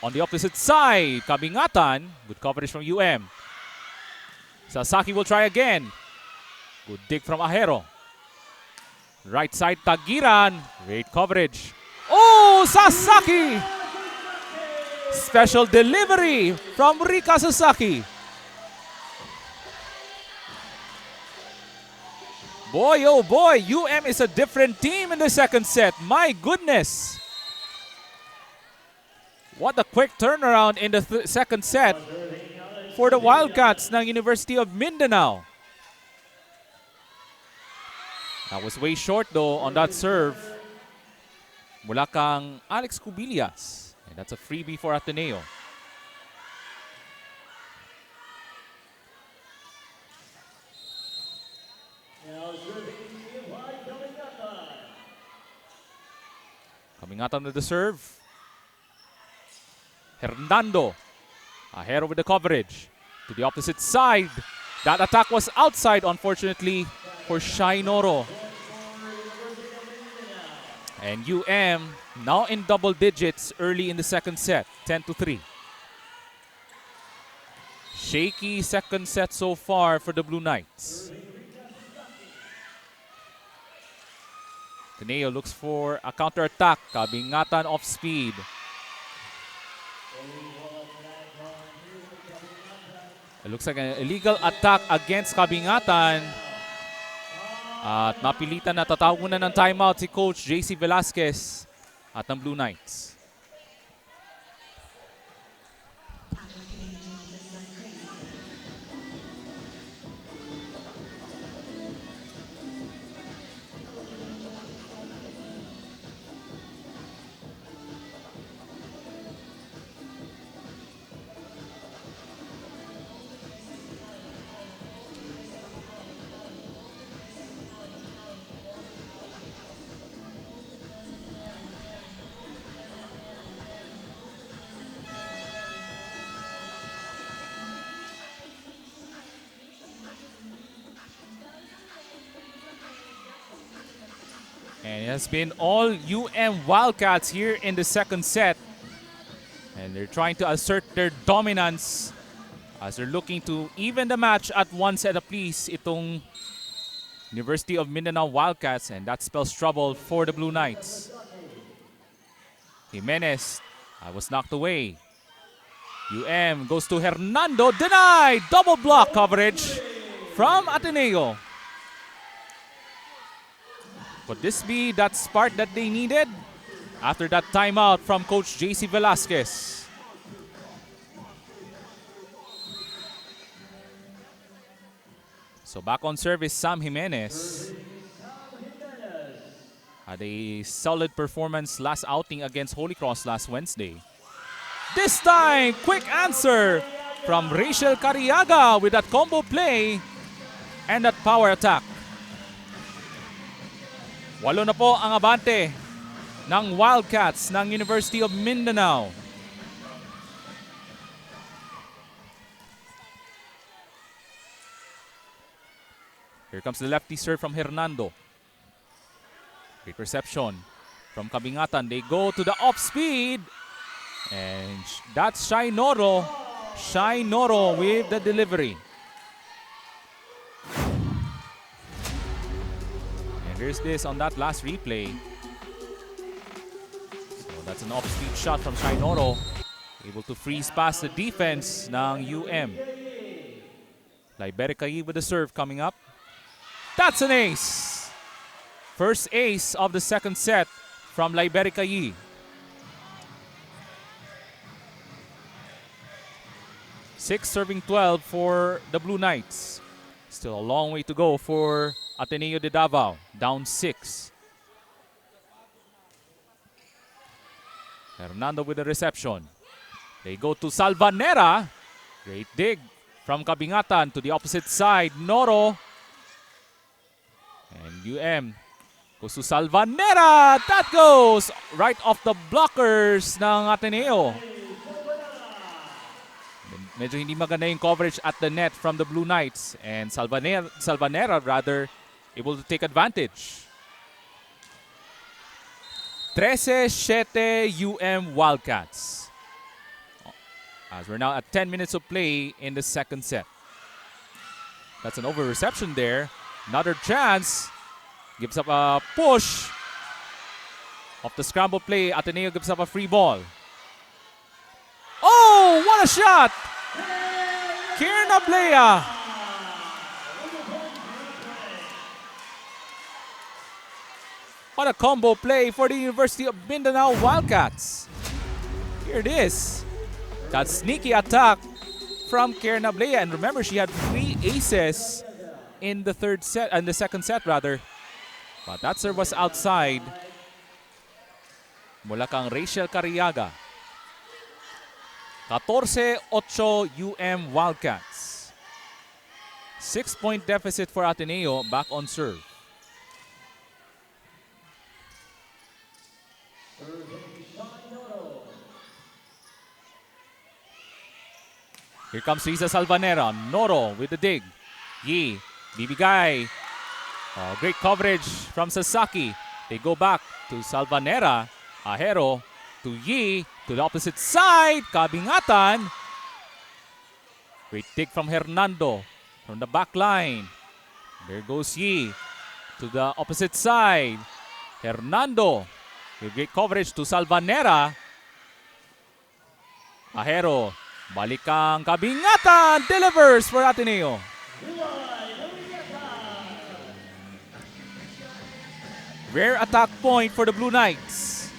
on the opposite side. Kabingatan, good coverage from Sasaki will try again. Good dig from Ahero. Right side, Tagiran. Great coverage. Oh, Sasaki! Special delivery from Rika Sasaki. Boy, oh boy, is a different team in the second set. My goodness. What a quick turnaround in the second set for the Wildcats ng University of Mindanao. That was way short though on that serve. Mula kang Alex Cubillas. And that's a freebie for Ateneo. Kabingatan with the serve. Hernando. Ahero with the coverage. To the opposite side. That attack was outside, unfortunately, for Shai Noro. And now in double digits early in the second set. 10-3. Shaky second set so far for the Blue Knights. Ateneo looks for a counter-attack. Kabingatan off speed. It looks like an illegal attack against Kabingatan. At napilitan na tatawag muna ng timeout si Coach JC Velasquez at ng Blue Knights. And it has been all UM Wildcats here in the second set. And they're trying to assert their dominance as they're looking to even the match at one set apiece. Itong University of Mindanao Wildcats, and that spells trouble for the Blue Knights. Jimenez was knocked away. UM goes to Hernando, denied! Double block coverage from Ateneo. Could this be that spark that they needed after that timeout from Coach JC Velasquez? So back on service, Sam Jimenez had a solid performance last outing against Holy Cross last Wednesday. This time, quick answer from Rachel Cariaga with that combo play and that power attack. 8 na po ang abante ng Wildcats ng University of Mindanao. Here comes the lefty serve from Hernando. Great reception from Kabingatan. They go to the off speed. And that's Shai Noro. Shai Noro with the delivery. Here's this on that last replay. So that's an off-speed shot from Shai Noro. Able to freeze past the defense ng UM. Liberica with the serve coming up. That's an ace. First ace of the second set from Liberica. 6 serving 12 for the Blue Knights. Still a long way to go for Ateneo de Davao, down 6. Hernando with the reception. They go to Salvanera. Great dig from Kabingatan to the opposite side. Noro. And UM goes to Salvanera. That goes right off the blockers ng Ateneo. Medyo hindi maganda yung coverage at the net from the Blue Knights. And Salvanera rather able to take advantage. 13-7 UM Wildcats. As we're now at 10 minutes of play in the second set. That's an over reception there. Another chance. Gives up a push. Off the scramble play, Ateneo gives up a free ball. Oh, what a shot! Kieran Ablea. What a combo play for the University of Mindanao Wildcats. Here it is. That sneaky attack from Kieran Ablea. And remember, she had 3 aces in the second set rather. But that serve was outside. Mula kang Rachel Cariaga. 14-8 UM Wildcats. 6-point deficit for Ateneo back on serve. Here comes Risa Salvanera. Noro with the dig. Yi, bibigay. Great coverage from Sasaki. They go back to Salvanera. Ahero to Yi. To the opposite side. Kabingatan. Great dig from Hernando. From the back line. There goes Yi. To the opposite side. Hernando. With great coverage to Salvanera. Ahero Balik ang kabingatan. Delivers for Ateneo. Rare attack point for the Blue Knights.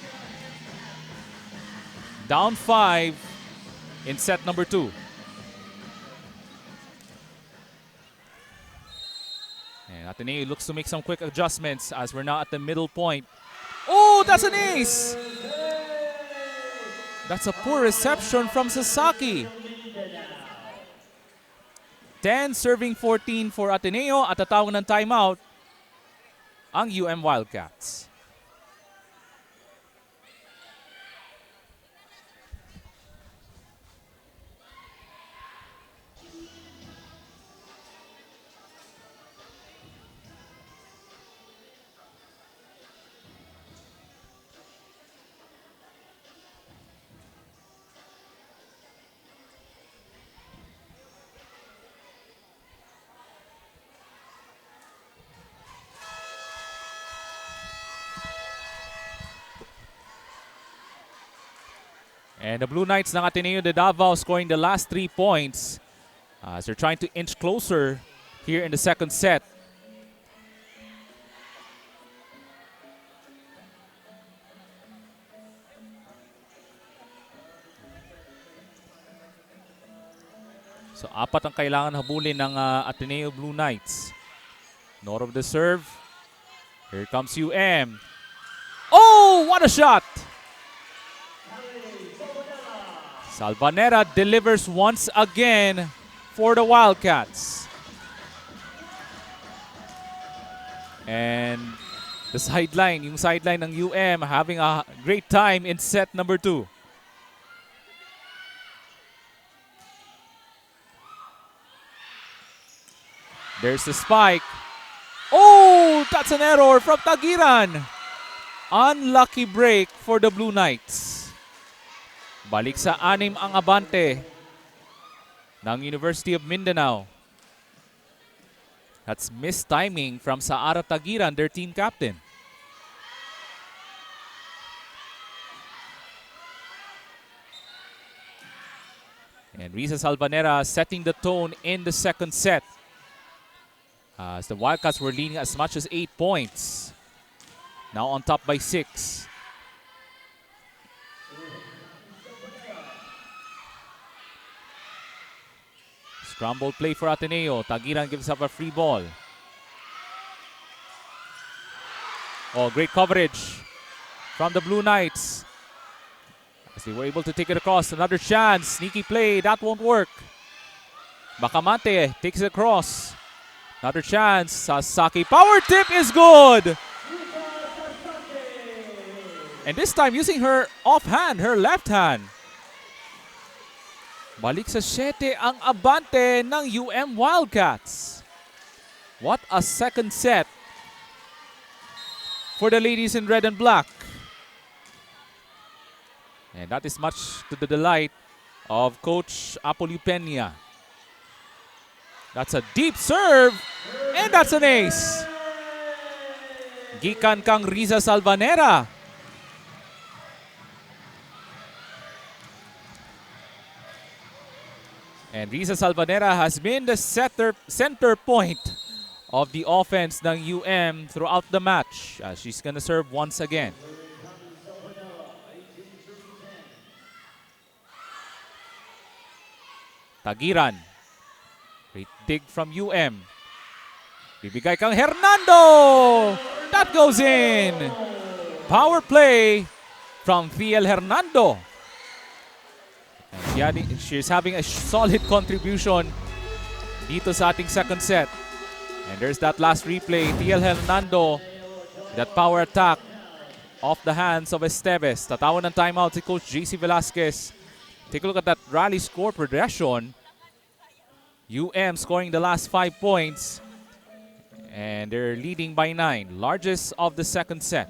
Down 5 in set number 2. And Ateneo looks to make some quick adjustments as we're now at the middle point. Oh, that's an ace! That's a poor reception from Sasaki. 10 serving 14 for Ateneo at tatawag ng timeout ang UM Wildcats. And the Blue Knights ng Ateneo de Davao scoring the last 3 points as they're trying to inch closer here in the second set. So 4 ang kailangan habulin ng Ateneo Blue Knights. North of the serve. Here comes UM. Oh, what a shot! Salvanera delivers once again for the Wildcats. And the sideline, yung sideline ng UM having a great time in set number 2. There's the spike. Oh, that's an error from Tagiran. Unlucky break for the Blue Knights. Balik sa 6 ang abante ng University of Mindanao. That's missed timing from Saara Tagiran, their team captain. And Risa Salvanera setting the tone in the second set. As the Wildcats were leading as much as 8 points. Now on top by 6. Scramble play for Ateneo. Tagiran gives up a free ball. Oh, great coverage from the Blue Knights. As they were able to take it across. Another chance. Sneaky play. That won't work. Bacamante takes it across. Another chance. Sasaki. Power tip is good. And this time using her offhand, her left hand. Balik sa 7 ang abante ng UM Wildcats. What a second set for the ladies in red and black. And that is much to the delight of Coach Apollo Peña. That's a deep serve, and that's an ace. Gikan kang Riza Salvanera. And Risa Salvanera has been the center point of the offense ng UM throughout the match. She's gonna serve once again. Tagiran. Great dig from UM. Bibigay kang Hernando. That goes in. Power play from Fiel Hernando. She's having a solid contribution dito sa ating second set. And there's that last replay. Fiel Hernando, that power attack off the hands of Esteves. Tatawan ng timeout si Coach JC Velasquez. Take a look at that rally score progression. UM scoring the last 5 points. And they're leading by 9. Largest of the second set.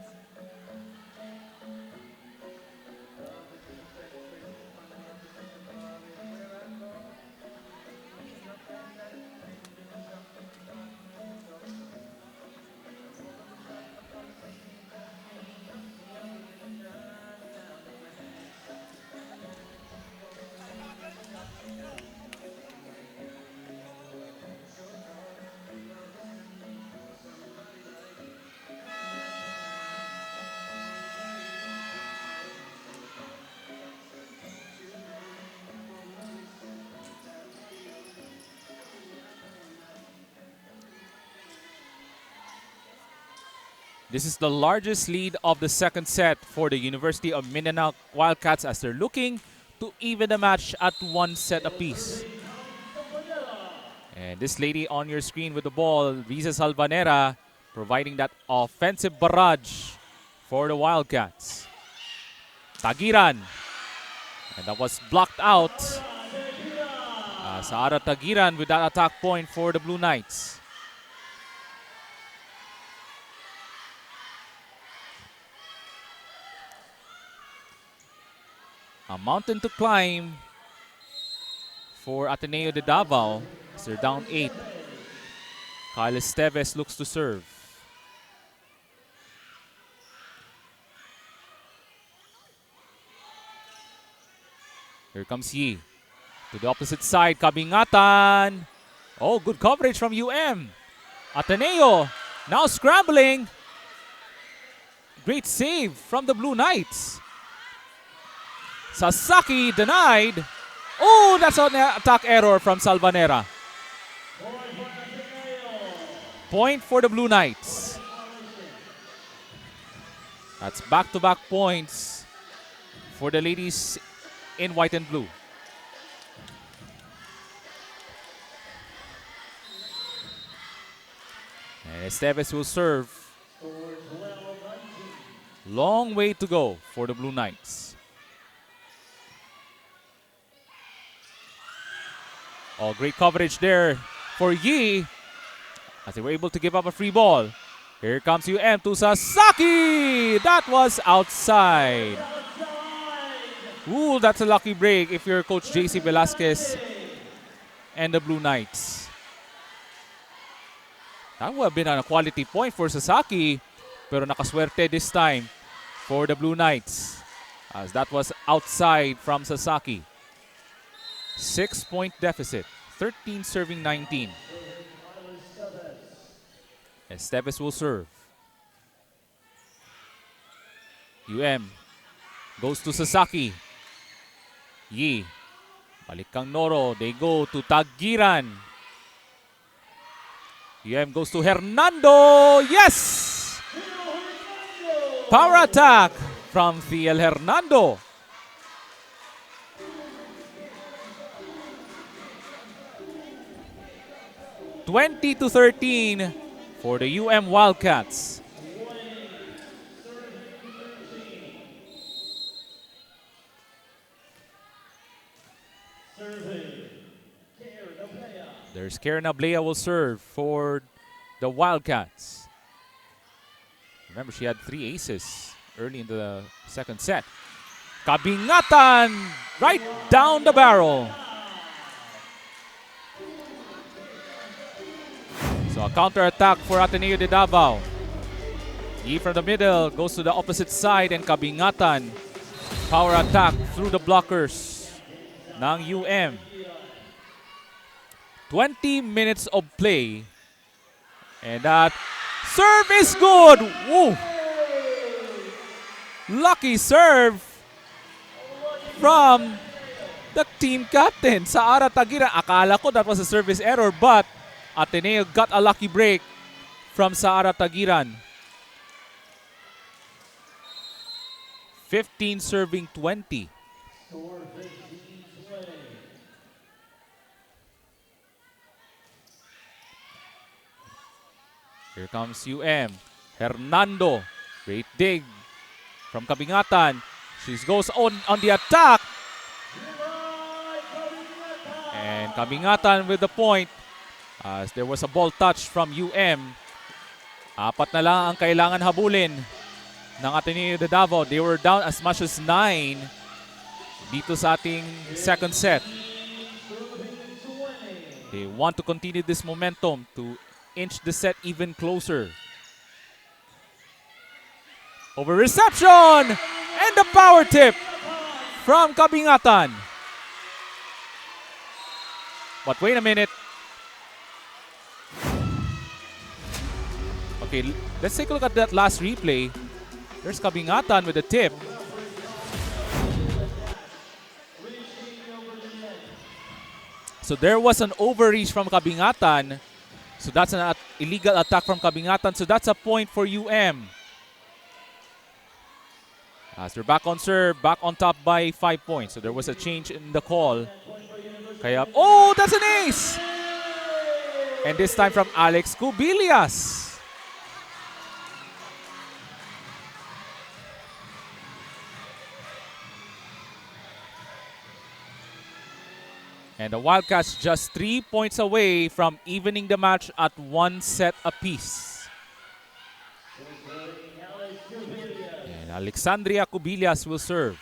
This is the largest lead of the second set for the University of Mindanao Wildcats as they're looking to even the match at 1 set apiece. And this lady on your screen with the ball, Riza Salvanera, providing that offensive barrage for the Wildcats. Tagiran. And that was blocked out. Sara Tagiran with that attack point for the Blue Knights. A mountain to climb for Ateneo de Davao as they're down 8. Kyle Esteves looks to serve. Here comes Yi. To the opposite side, Kabingatan. Oh, good coverage from UM. Ateneo now scrambling. Great save from the Blue Knights. Sasaki denied. Oh, that's an attack error from Salvanera. Point for the Blue Knights. That's back-to-back points for the ladies in white and blue. And Esteves will serve. Long way to go for the Blue Knights. Oh, great coverage there for Yi as they were able to give up a free ball. Here comes UM to Sasaki. That was outside. Ooh, that's a lucky break if you're Coach JC Velasquez and the Blue Knights. That would have been a quality point for Sasaki, pero nakaswerte this time for the Blue Knights as that was outside from Sasaki. 6-point deficit, 13 serving 19. Esteves will serve. UM goes to Sasaki. Yi. Balik kang Noro. They go to Tagiran. UM goes to Hernando. Yes! Power attack from Thiel Hernando. (20-13) for the UM Wildcats. There's Karen Ablea will serve for the Wildcats. Remember, she had 3 aces early in the second set. Kabingatan right down the barrel. So a counter-attack for Ateneo de Davao. Yi from the middle goes to the opposite side and Kabingatan. Power attack through the blockers ng UM. 20 minutes of play. And that serve is good. Woo! Lucky serve from the team captain, Saara Tagira. Akala ko that was a service error, but Ateneo got a lucky break from Saara Tagiran. 15 serving 20. Here comes UM. Hernando. Great dig from Kabingatan. She goes on the attack. And Kabingatan with the point. As there was a ball touch from UM. 4 na lang ang kailangan habulin ng Ateneo de Davao. They were down as much as 9 dito sa ating second set. They want to continue this momentum to inch the set even closer. Over reception! And the power tip from Kabingatan. But wait a minute. Okay, let's take a look at that last replay. There's Kabingatan with the tip. So there was an overreach from Kabingatan. So that's an illegal attack from Kabingatan. So that's a point for UM. As they're back on serve, back on top by 5 points. So there was a change in the call. Kaya, oh, that's an ace! And this time from Alex Cubillas. And the Wildcats just 3 points away from evening the match at 1 set apiece. And Alexandria Cubillas will serve.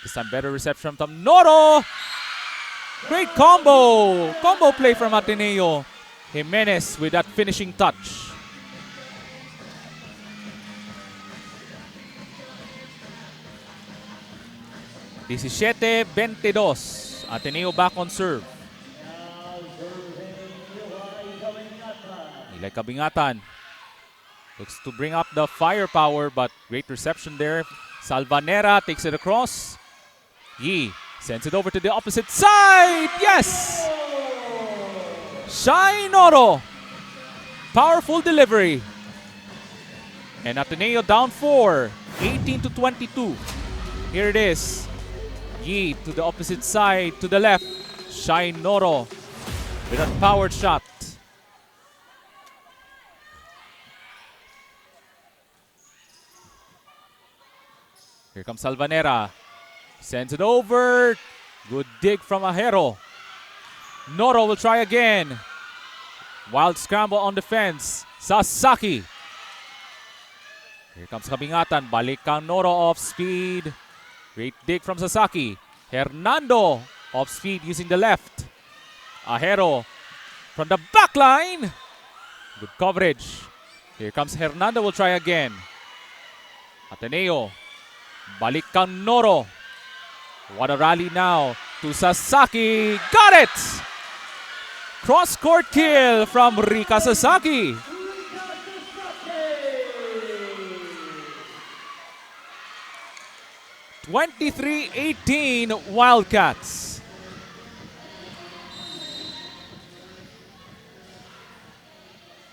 This time better reception from Noro. Great combo! Combo play from Ateneo. Jimenez with that finishing touch. Diecisiete 22. Ateneo back on serve. Ilay Kabingatan looks to bring up the firepower, but great reception there. Salvanera takes it across. Yi sends it over to the opposite side. Yes! Shai Noro. Powerful delivery. And Ateneo down 4, 18-22. Here it is. Yi to the opposite side, to the left. Shai Noro with a powered shot. Here comes Salvanera. Sends it over. Good dig from Ajero. Noro will try again. Wild scramble on defense. Sasaki. Here comes Kabingatan. Balik kang Noro off speed. Great dig from Sasaki. Hernando off speed using the left. Ajero from the back line. Good coverage. Here comes Hernando. Will try again. Ateneo. Balik kang Noro. What a rally now to Sasaki. Got it! Cross-court kill from Rika Sasaki. (23-18) Wildcats.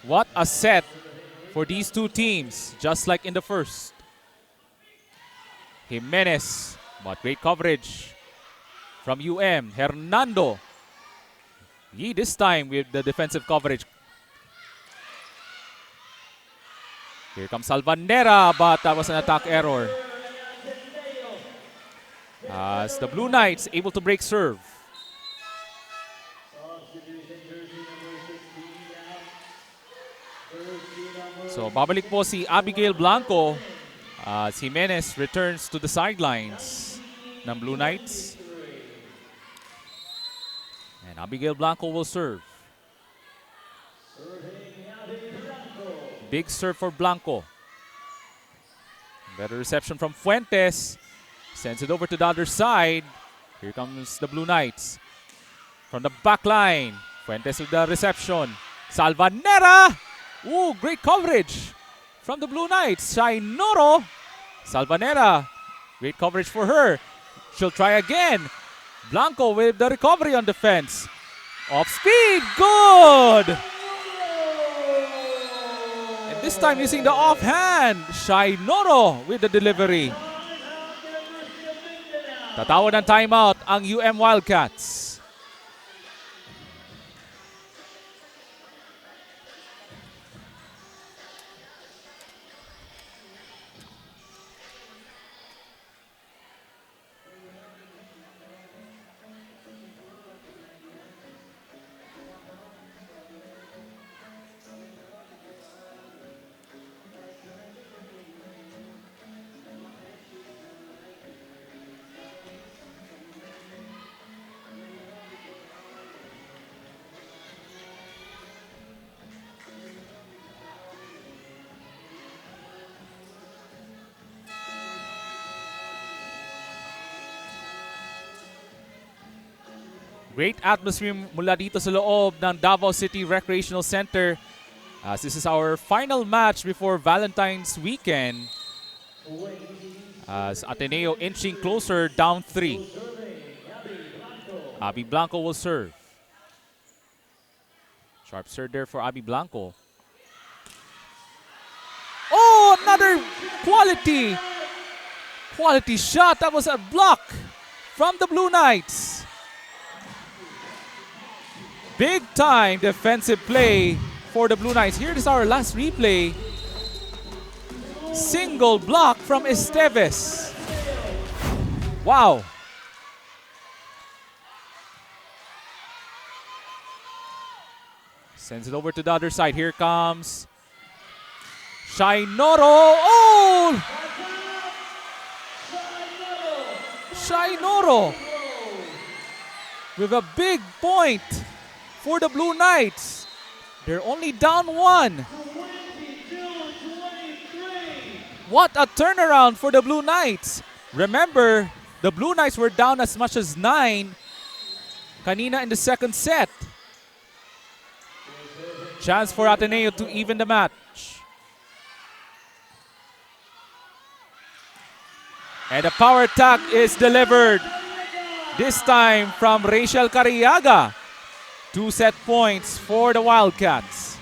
What a set for these two teams, just like in the first. Jimenez, but great coverage from UM. Hernando. Yi this time with the defensive coverage. Here comes Salvanera, but that was an attack error. As the Blue Knights able to break serve. So babalik po si Abigail Blanco as Jimenez returns to the sidelines ng Blue Knights. And Abigail Blanco will serve. Big serve for Blanco. Better reception from Fuentes. Sends it over to the other side. Here comes the Blue Knights. From the back line. Fuentes with the reception. Salvanera! Ooh, great coverage from the Blue Knights. Shai Noro. Salvanera. Great coverage for her. She'll try again. Blanco with the recovery on defense. Off speed. Good! And this time using the offhand. Shai Noro with the delivery. Tatawag ng timeout ang UM Wildcats. Great atmosphere mula dito sa loob ng Davao City Recreational Center. As this is our final match before Valentine's weekend. As Ateneo inching closer, down 3. Abby Blanco will serve. Sharp serve there for Abby Blanco. Oh, another quality Quality shot. That was a block from the Blue Knights. Big time defensive play for the Blue Knights. Here is our last replay. Single block from Esteves. Wow. Sends it over to the other side. Here comes Shainoro. Oh! Shainoro with a big point for the Blue Knights. They're only down 1. What a turnaround for the Blue Knights. Remember, the Blue Knights were down as much as 9 kanina in the second set. Chance for Ateneo to even the match. And a power attack is delivered. This time from Rachel Cariaga. 2 set points for the Wildcats.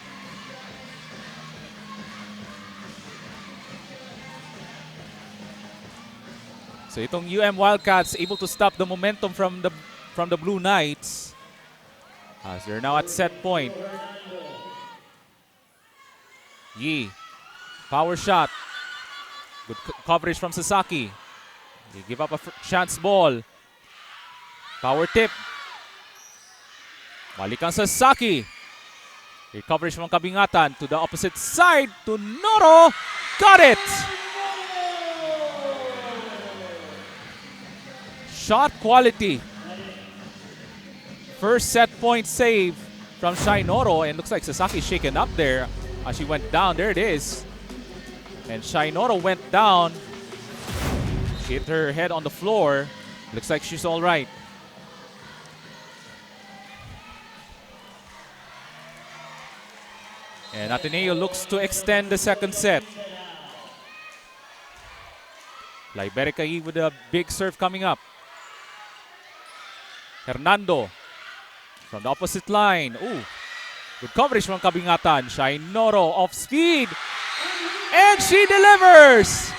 So itong UM Wildcats able to stop the momentum from the Blue Knights as they're now at set point. Yi, power shot. Good coverage from Sasaki. They give up a chance ball. Power tip. Balikan Sasaki. Great coverage from Kabingatan to the opposite side to Noro. Got it! Shot quality. First set point save from Shai Noro, and looks like Sasaki shaken up there as she went down. There it is. And Shai Noro went down. Hit her head on the floor. Looks like she's all right. And Ateneo looks to extend the second set. Liberica with a big serve coming up. Hernando from the opposite line. Ooh, good coverage from Kabingatan. Shai Noro off speed. And she delivers.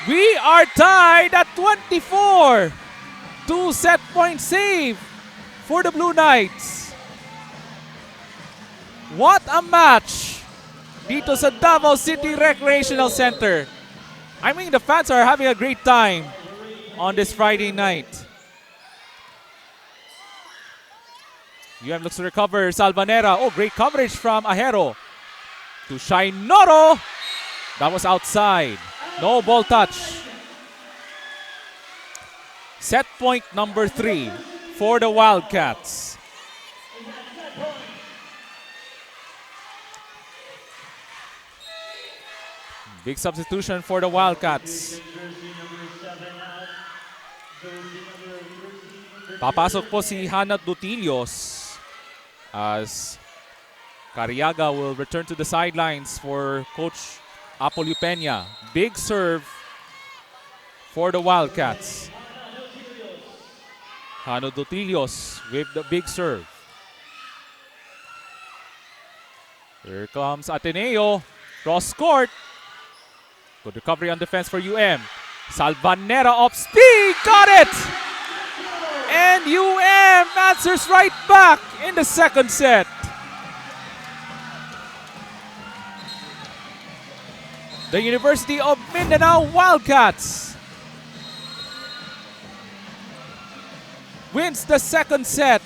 We are tied at 24. 2 set point save for the Blue Knights. What a match dito sa Davao City Recreational Center. I mean, the fans are having a great time on this Friday night. UM looks to recover. Salvanera. Oh, great coverage from Ahero. To Shai Noro. That was outside. No ball touch. Set point number 3 for the Wildcats. Big substitution for the Wildcats. Papasok po si Hannah Dutilios as Cariaga will return to the sidelines for Coach Apollo Peña. Big serve for the Wildcats. Hannah Dutilios with the big serve. Here comes Ateneo. Cross court. Good recovery on defense for UM. Salvanera off speed. Got it! And UM answers right back in the second set. The University of Mindanao Wildcats wins the second set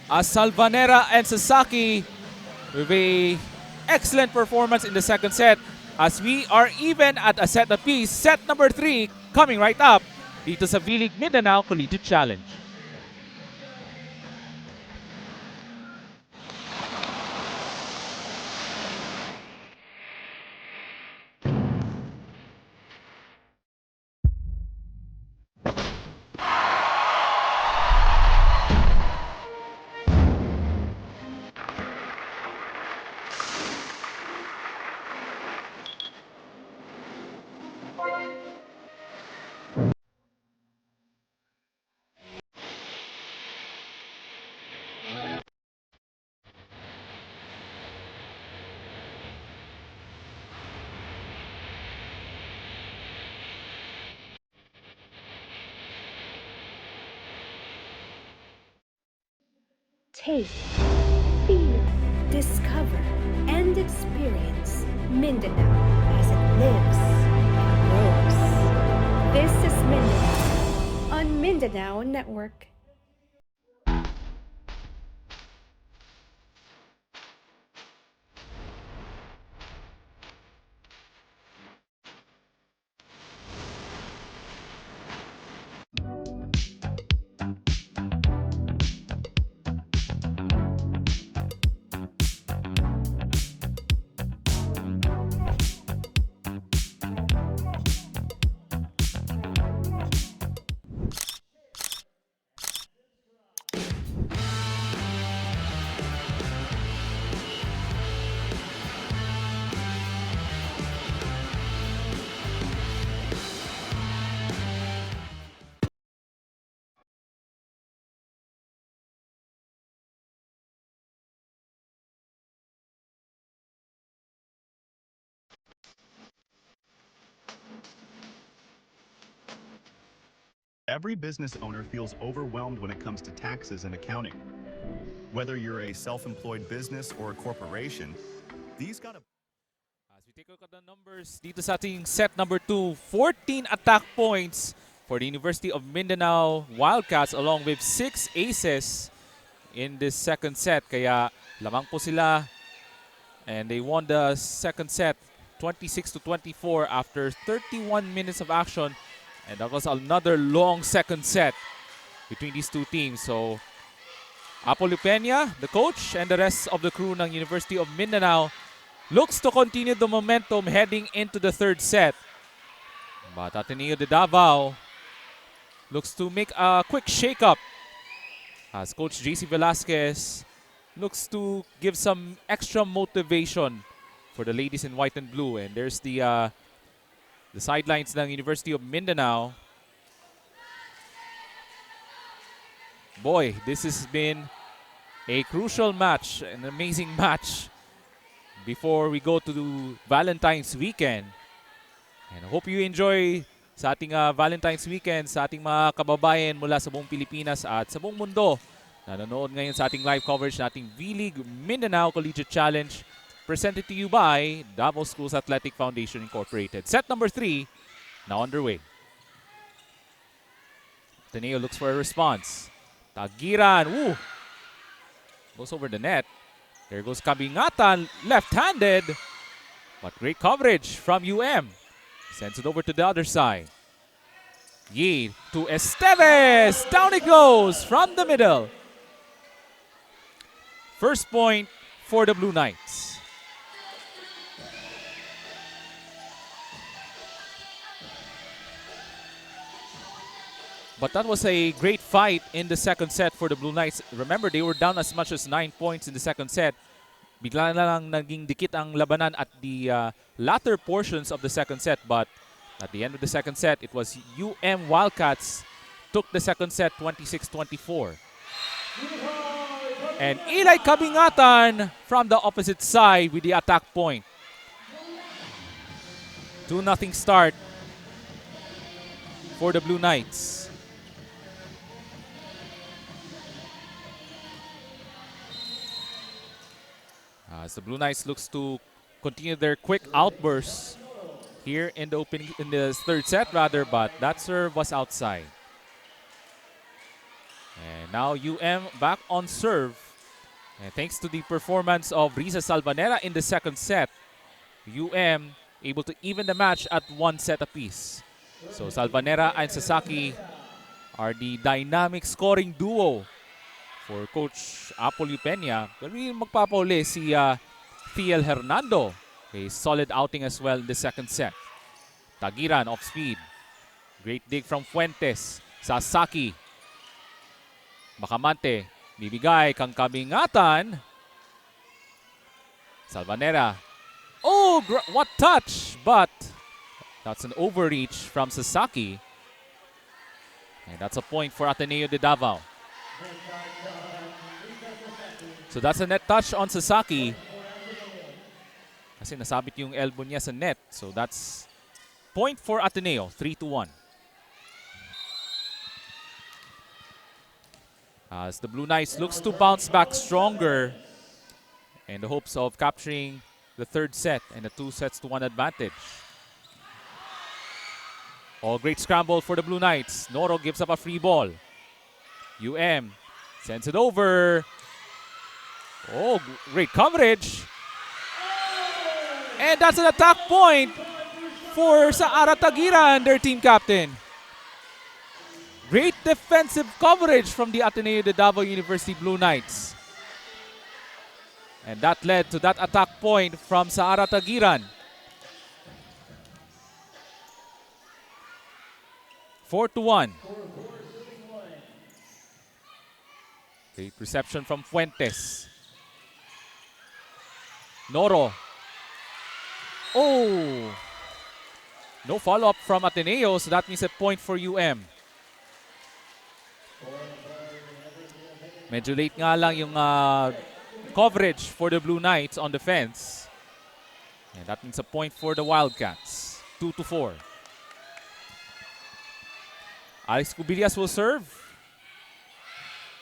as Salvanera and Sasaki with a excellent performance in the second set as we are even at a set apiece. Set number 3 coming right up dito sa V-League Mindanao Collegiate Challenge. Taste, feel, discover, and experience Mindanao as it lives and grows. This is Mindanao on Mindanao Network. Every business owner feels overwhelmed when it comes to taxes and accounting. Whether you're a self-employed business or a corporation, these gotta... As we take a look at the numbers dito sa ating set number 2, 14 attack points for the University of Mindanao Wildcats along with 6 aces in this second set. Kaya lamang po sila and they won the second set 26-24 after 31 minutes of action. And that was another long second set between these two teams. So Apollo Peña, the coach, and the rest of the crew ng University of Mindanao looks to continue the momentum heading into the third set. But Ateneo de Davao looks to make a quick shake-up as Coach JC Velasquez looks to give some extra motivation for the ladies in white and blue. And there's the sidelines ng University of Mindanao. Boy, this has been a crucial match, an amazing match before we go to Valentine's weekend. And I hope you enjoy sa ating Valentine's weekend sa ating mga kababayan mula sa buong Pilipinas at sa buong mundo na nanonood ngayon sa ating live coverage na ating V-League Mindanao Collegiate Challenge presented to you by Davao Schools Athletic Foundation Incorporated. Set number 3 now underway. Ateneo looks for a response. Tagiran, goes over the net. There goes Kabingatan, left-handed. But great coverage from Sends it over to the other side. Yi to Esteves. Down it goes from the middle. First point for the Blue Knights. But that was a great fight in the second set for the Blue Knights. Remember, they were down as much as 9 points in the second set. Bigla na lang naging dikit ang labanan at the latter portions of the second set. But at the end of the second set, it was Wildcats took the second set 26-24. And Eli Kabingatan from the opposite side with the attack point. 2-0 start for the Blue Knights. As the Blue Knights looks to continue their quick outbursts here in the third set rather, but that serve was outside. And now back on serve. And thanks to the performance of Risa Salvanera in the second set, able to even the match at 1 set apiece. So Salvanera and Sasaki are the dynamic scoring duo for Coach Apollo Peña. Pero magpapauli si Thiel Hernando. A solid outing as well in the second set. Tagiran off speed. Great dig from Fuentes. Sasaki. Bacamante. Bibigay kang Kabingatan. Salvanera. Oh, what touch! But that's an overreach from Sasaki. And that's a point for Ateneo de Davao. So that's a net touch on Sasaki. Kasi nasabit yung elbow niya sa net. So that's point for Ateneo, 3-1. As the Blue Knights looks to bounce back stronger in the hopes of capturing the third set and a 2-1 advantage. All great scramble for the Blue Knights. Noro gives up a free ball. Sends it over. Oh, great coverage. And that's an attack point for Saara Tagiran, their team captain. Great defensive coverage from the Ateneo de Davao University Blue Knights. And that led to that attack point from Saara Tagiran. 4-1. Great reception from Fuentes. Noro. Oh! No follow-up from Ateneo, so that means a point for Medyo late nga lang yung coverage for the Blue Knights on defense. And that means a point for the Wildcats. 2-4. Alex Cubillas will serve.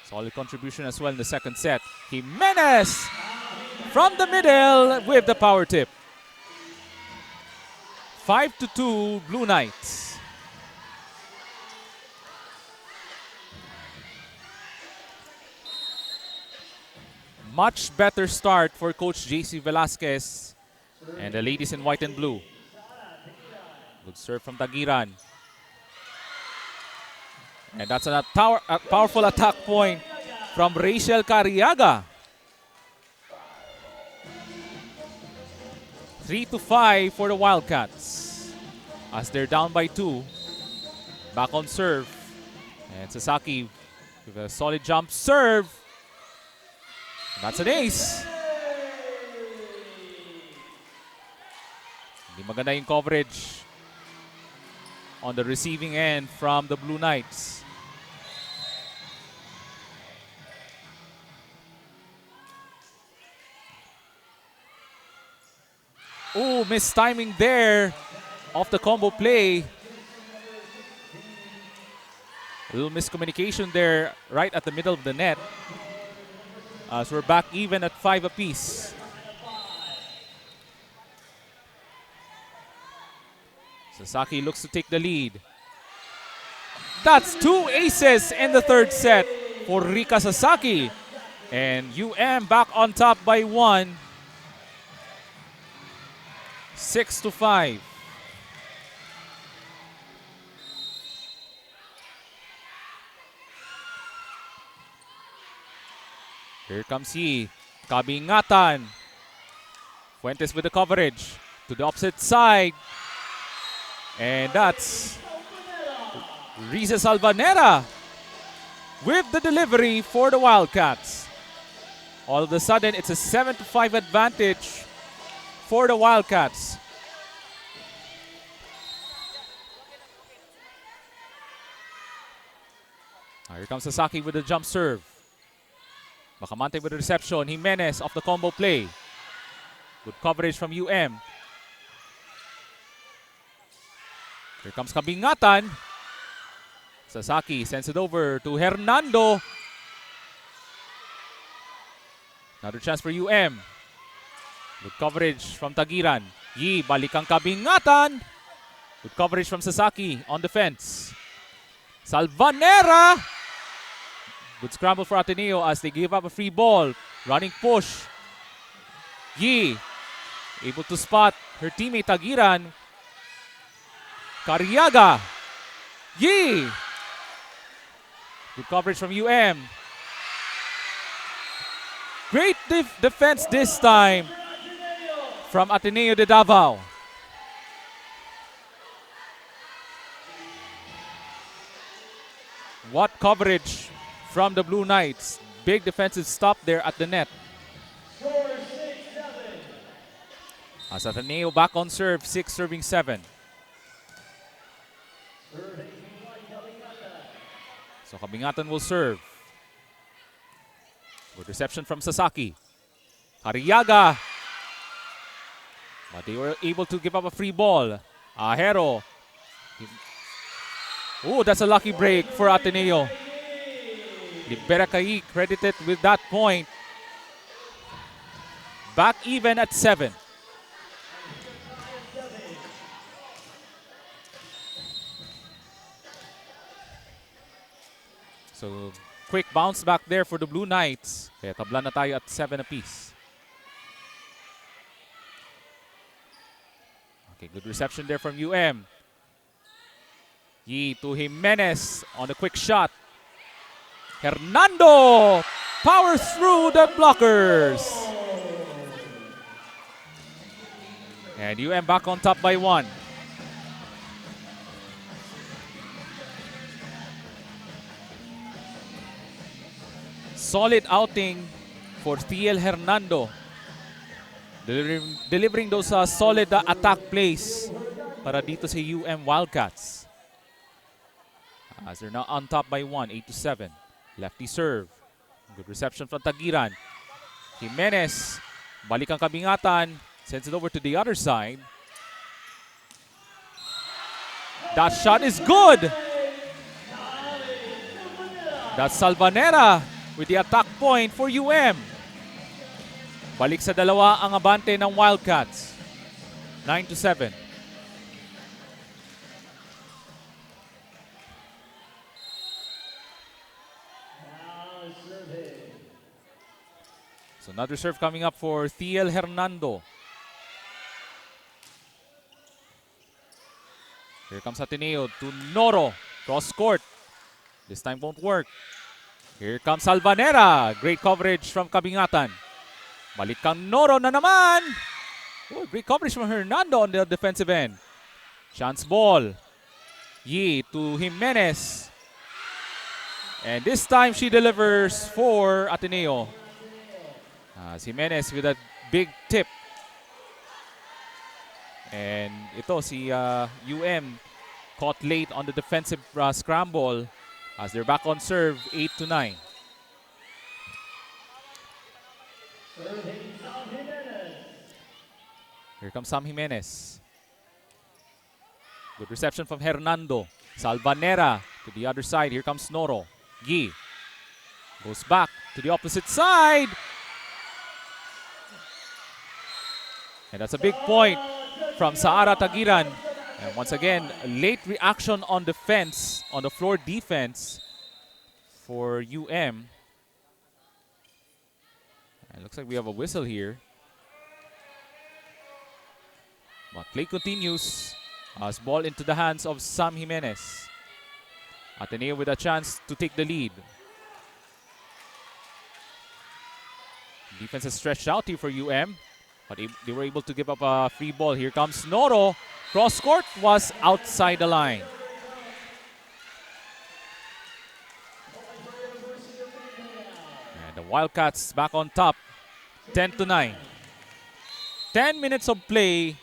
Solid contribution as well in the second set. Jimenez from the middle with the power tip. 5-2 Blue Knights. Much better start for Coach JC Velasquez and the ladies in white and blue. Good serve from Tagiran. And that's a powerful attack point from Rachel Cariaga. 3-5 for the Wildcats as they're down by 2. Back on serve. And Sasaki with a solid jump serve. And that's an ace. Hindi maganda yung coverage on the receiving end from the Blue Knights. Oh, missed timing there off the combo play. A little miscommunication there right at the middle of the net. As we're back even at 5 apiece. Sasaki looks to take the lead. That's 2 aces in the third set for Rika Sasaki. And back on top by 1. 6-5. Here comes he. Kabingatan. Fuentes with the coverage. To the opposite side. And that's Riza Salvanera with the delivery for the Wildcats. All of a sudden, it's a 7-5 advantage for the Wildcats. Here comes Sasaki with the jump serve. Bacamante with the reception. Jimenez off the combo play. Good coverage from Here comes Kabingatan. Sasaki sends it over to Hernando. Another chance for Good coverage from Tagiran. Balikang Kabingatan. Good coverage from Sasaki on defense. Salvanera. Good scramble for Ateneo as they give up a free ball. Running push. Able to spot her teammate Tagiran. Cariaga. Good coverage from Great defense this time from Ateneo de Davao. What coverage from the Blue Knights. Big defensive stop there at the net. As Ateneo back on serve, 6 serving 7. So Kabingatan will serve. Good reception from Sasaki. Cariaga. But they were able to give up a free ball. Ahero. Oh, that's a lucky break for Ateneo. Liberacaí credited with that point. Back even at 7. So, quick bounce back there for the Blue Knights. Kaya tabla na tayo at 7 apiece. Okay, good reception there from UM. Yi to Jimenez on a quick shot. Hernando powers through the blockers. And UM back on top by 1. Solid outing for Thiel Hernando. Delivering those solid attack plays para dito sa UM Wildcats. As they're now on top by 1, 8-7. Lefty serve. Good reception from Tagiran. Jimenez, balik ang kabingatan. Sends it over to the other side. That shot is good. That's Salvanera with the attack point for UM. Balik sa dalawa ang abante ng Wildcats. 9-7. So another serve coming up for Thiel Hernando. Here comes Ateneo to Noro. Cross court. This time won't work. Here comes Salvanera. Great coverage from Kabingatan. Balik kang Noro na naman. Oh, great coverage from Hernando on the defensive end. Chance ball. Yi to Jimenez. And this time she delivers for Ateneo. Jimenez with a big tip. And ito si UM caught late on the defensive scramble as they're back on serve, 8-9. Here comes Sam Jimenez. Good reception from Hernando. Salvanera to the other side. Here comes Noro. Gi goes back to the opposite side. And that's a big point from Saara Tagiran. And once again, a late reaction on defense, on the floor defense for UM. And looks like we have a whistle here. But play continues as ball into the hands of Sam Jimenez. Ateneo with a chance to take the lead. Defense is stretched out here for UM. But they were able to give up a free ball. Here comes Noro. Cross court was outside the line. And the Wildcats back on top, 10-9. 10 minutes of play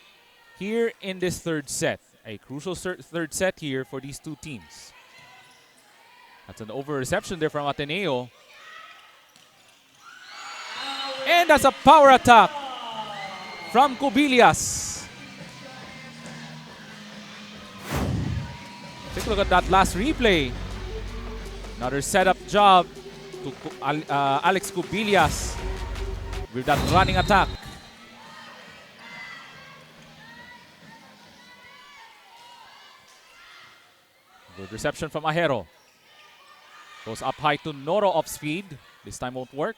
here in this third set. A crucial third set here for these two teams. That's an over reception there from Ateneo. And that's a power attack from Cubillas. Take a look at that last replay. Another setup job to Alex Cubillas with that running attack. Good reception from Ahero. Goes up high to Noro off speed. This time won't work.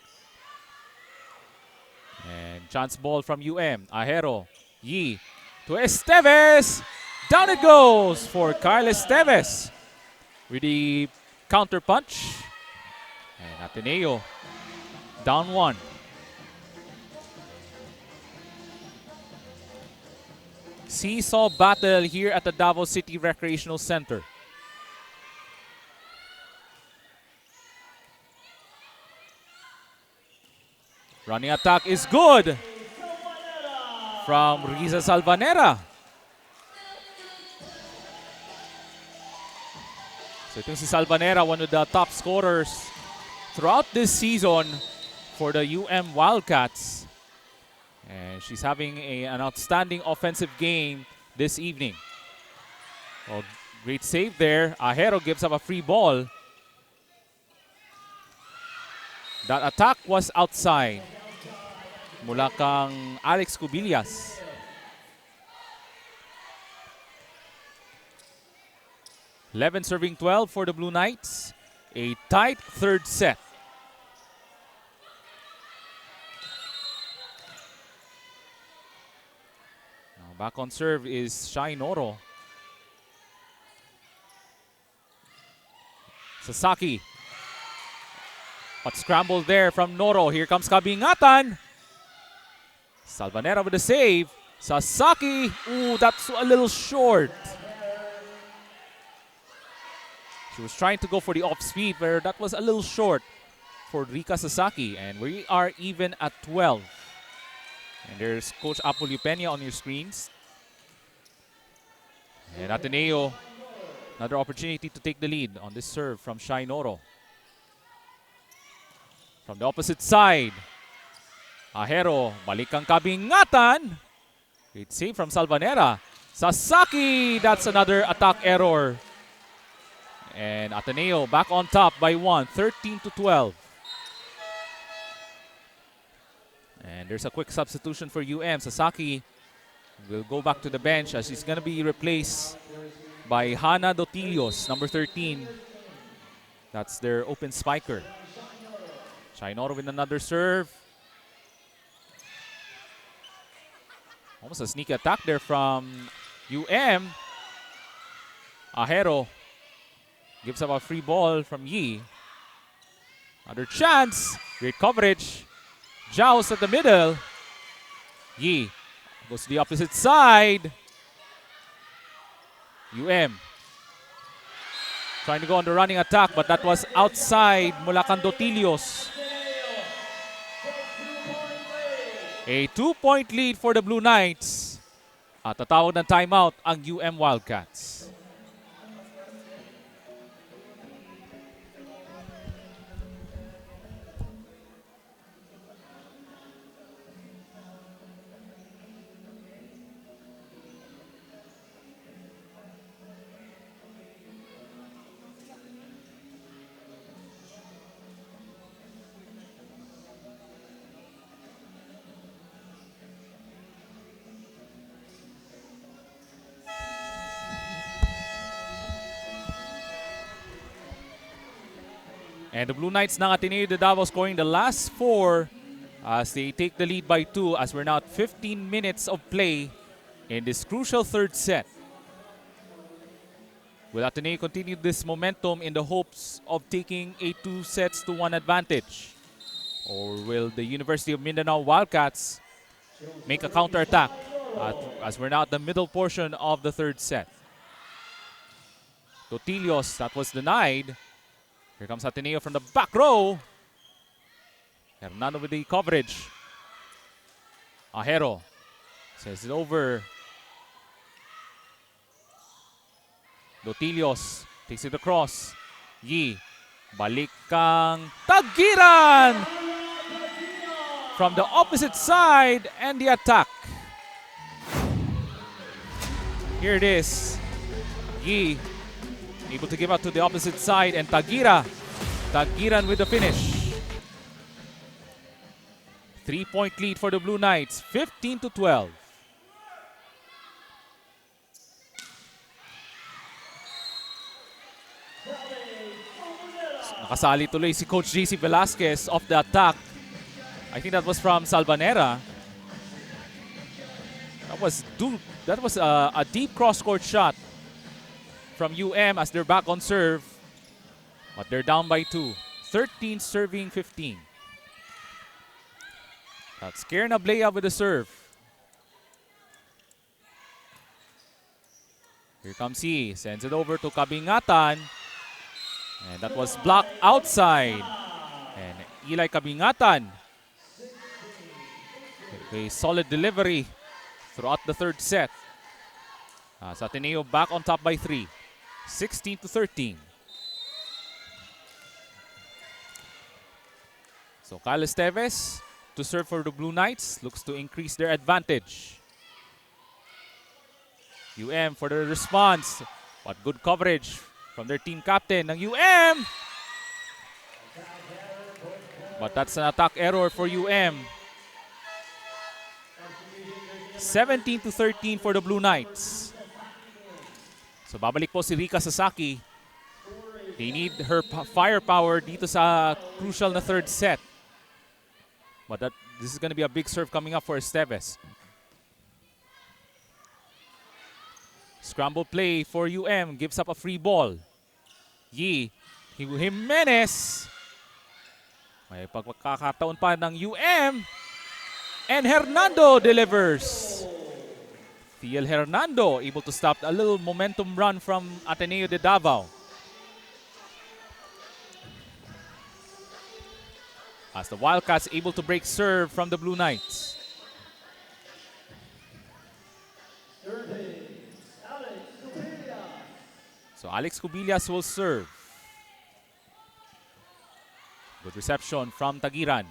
And chance ball from UM. Ahero. Yi to Esteves. Down it goes for Kyle Esteves with the counter punch. And Ateneo down 1. Seesaw battle here at the Davao City Recreational Center. Running attack is good from Riza Salvanera. So itong si Salvanera, one of the top scorers throughout this season for the UM Wildcats. And she's having an outstanding offensive game this evening. Oh, great save there. Ahero gives up a free ball. That attack was outside. Mula kang Alex Cubillas. (11 serving 12 for the Blue Knights. A tight third set. Now back on serve is Shai Noro. Sasaki. But scrambled there from Noro. Here comes Kabingatan. Salvanera with the save. Sasaki. Ooh, that's a little short. She was trying to go for the off-speed, but that was a little short for Rika Sasaki. And we are even at 12. And there's Coach Apol Peña on your screens. And Ateneo, another opportunity to take the lead on this serve from Shai Noro. From the opposite side, Ahero, balik ang Kabingatan. Great save from Salvanera. Sasaki, that's another attack error. And Ateneo back on top by 1, 13-12. And there's a quick substitution for UM. Sasaki will go back to the bench as he's going to be replaced by Hana Dotilios, number 13. That's their open spiker. Shai Noro with another serve. Almost a sneaky attack there from UM. Ahero gives up a free ball from Yi. Another chance. Great coverage. Joust at the middle. Yi goes to the opposite side. UM trying to go on the running attack, but that was outside Mulacan Dotilios. A 2-point lead for the Blue Knights. At tatawag ng timeout ang UM Wildcats. And the Blue Knights ng Ateneo de Davao scoring the last 4 as they take the lead by 2 as we're now at 15 minutes of play in this crucial third set. Will Ateneo continue this momentum in the hopes of taking a 2-1 advantage? Or will the University of Mindanao Wildcats make a counterattack as we're now at the middle portion of the third set? Dotilios, that was denied. Here comes Ateneo from the back row. Hernando with the coverage. Ahero says it over. Dotilios takes it across. Yi, balik kang Tagiran! From the opposite side and the attack. Here it is. Yi able to give out to the opposite side, and Tagiran with the finish. 3-point lead for the Blue Knights, 15-12. Nakasali tuloy si Coach JC Velasquez off the attack. I think that was from Salvanera. That was a deep cross-court shot from UM as they're back on serve. But they're down by 2. 13 serving 15. That's Karen Ablea with the serve. Here comes he. Sends it over to Kabingatan. And that was blocked outside. And Eli Kabingatan. A solid delivery throughout the third set. Ateneo back on top by 3. 16-13. So Kyle Esteves to serve for the Blue Knights. Looks to increase their advantage. UM for the response. But good coverage from their team captain ng UM. But that's an attack error for UM. 17-13 for the Blue Knights. So babalik po si Rika Sasaki. They need her firepower dito sa crucial na third set. But this is going to be a big serve coming up for Esteves. Scramble play for UM. Gives up a free ball. Jimenez. May pagkakataon pa ng UM. And Hernando delivers. Thiel Hernando able to stop a little momentum run from Ateneo de Davao. As the Wildcats able to break serve from the Blue Knights. So Alex Cubillas will serve. Good reception from Tagiran.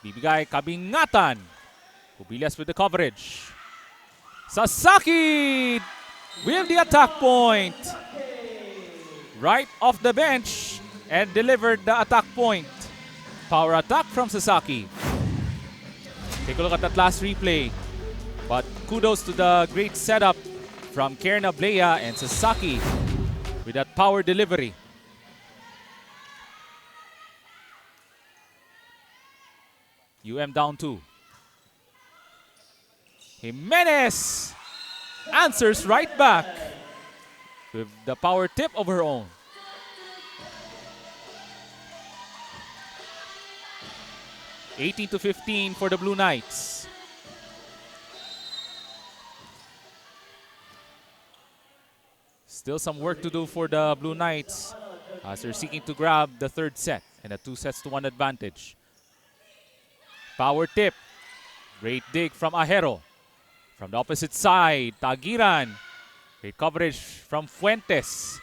Bibigay Kabingatan. Cubillas with the coverage. Sasaki with the attack point. Right off the bench and delivered the attack point. Power attack from Sasaki. Take a look at that last replay. But kudos to the great setup from Kierna Blea and Sasaki with that power delivery. UM down 2. Jimenez answers right back with the power tip of her own. (18-15) for the Blue Knights. Still some work to do for the Blue Knights as they're seeking to grab the third set and a 2-1 advantage. Power tip. Great dig from Ahero. From the opposite side, Tagiran. Great coverage from Fuentes.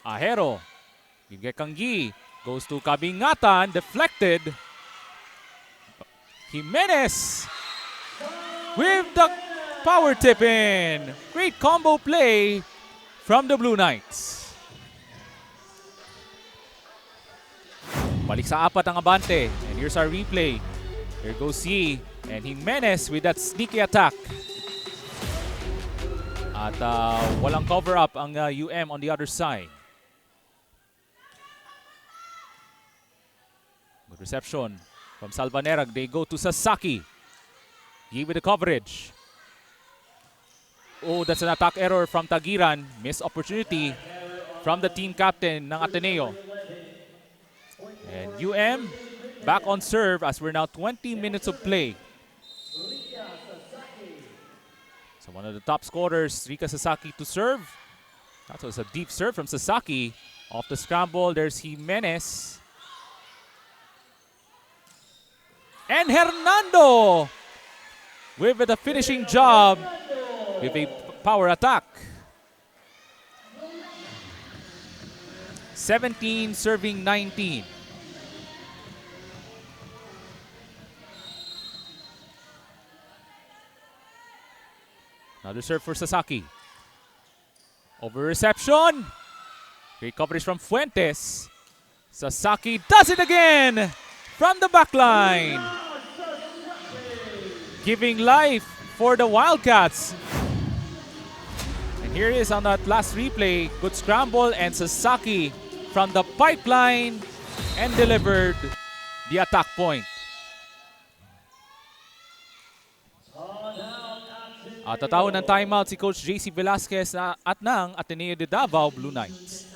Ahero. Kangi goes to Kabingatan. Deflected. Jimenez with the power tip in. Great combo play from the Blue Knights. Balik sa apat ang abante. And here's our replay. Here goes Yi and Jimenez with that sneaky attack. At walang cover-up ang UM on the other side. Good reception from Salvanerag. They go to Sasaki. Yi with the coverage. Oh, that's an attack error from Tagiran. Missed opportunity from the team captain ng Ateneo. And UM back on serve as we're now 20 minutes of play. So one of the top scorers, Rika Sasaki to serve. That was a deep serve from Sasaki. Off the scramble, there's Jimenez. And Hernando with the finishing job with a power attack. 17 serving 19. Another serve for Sasaki. Over reception. Great coverage from Fuentes. Sasaki does it again from the back line. Giving life for the Wildcats. And here is on that last replay. Good scramble and Sasaki from the pipeline and delivered the attack point. At tatawag ng timeout si Coach JC Velasquez at ng Ateneo de Davao Blue Knights.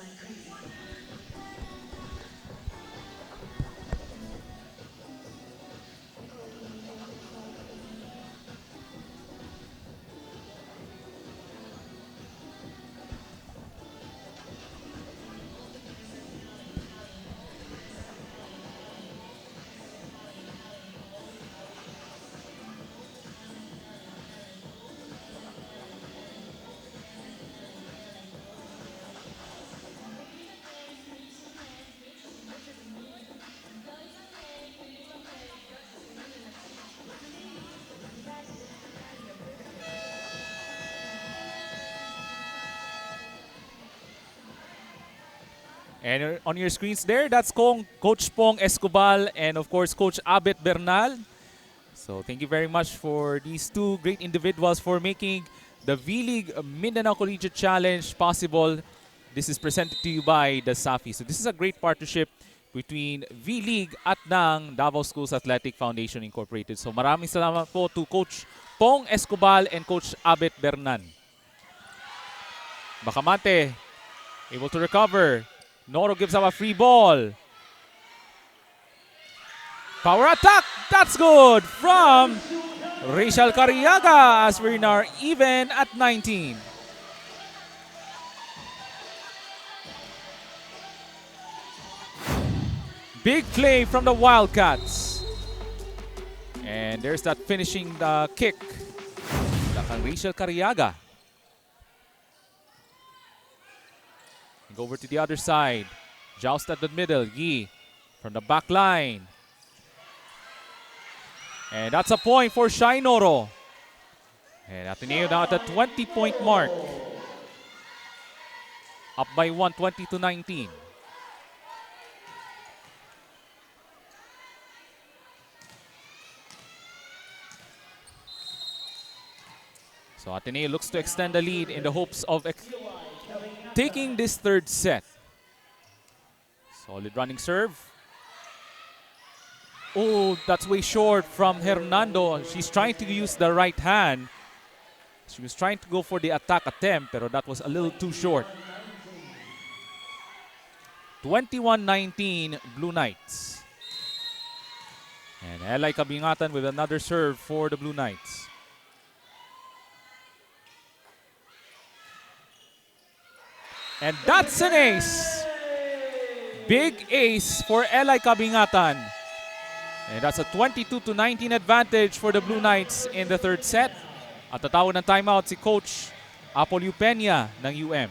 And on your screens there, that's Coach Pong Escobal and of course Coach Abet Bernal. So thank you very much for these two great individuals for making the V-League Mindanao Collegiate Challenge possible. This is presented to you by DASAFI. So this is a great partnership between V-League at ng Davao Schools Athletic Foundation Incorporated. So maraming salamat po to Coach Pong Escobal and Coach Abet Bernan. Bacamante able to recover. Noro gives up a free ball. Power attack. That's good from Rachel Cariaga as we're now even at 19. Big play from the Wildcats. And there's that finishing kick. Kang Rachel Cariaga. Go over to the other side. Joust at the middle. Yi from the back line. And that's a point for Shai Noro. And Ateneo now at the 20-point mark. Up by 1, 20-19. So Ateneo looks to extend the lead in the hopes of taking this third set. Solid running serve. Oh, that's way short from Hernando. She's trying to use the right hand. She was trying to go for the attack attempt, pero that was a little too short. 21-19 Blue Knights. And Eli Cabingatan with another serve for the Blue Knights. And that's an ace. Big ace for Eli Cabingatan. And that's a 22-19 advantage for the Blue Knights in the third set. At tatawag ng timeout si Coach Apolio Peña ng UM.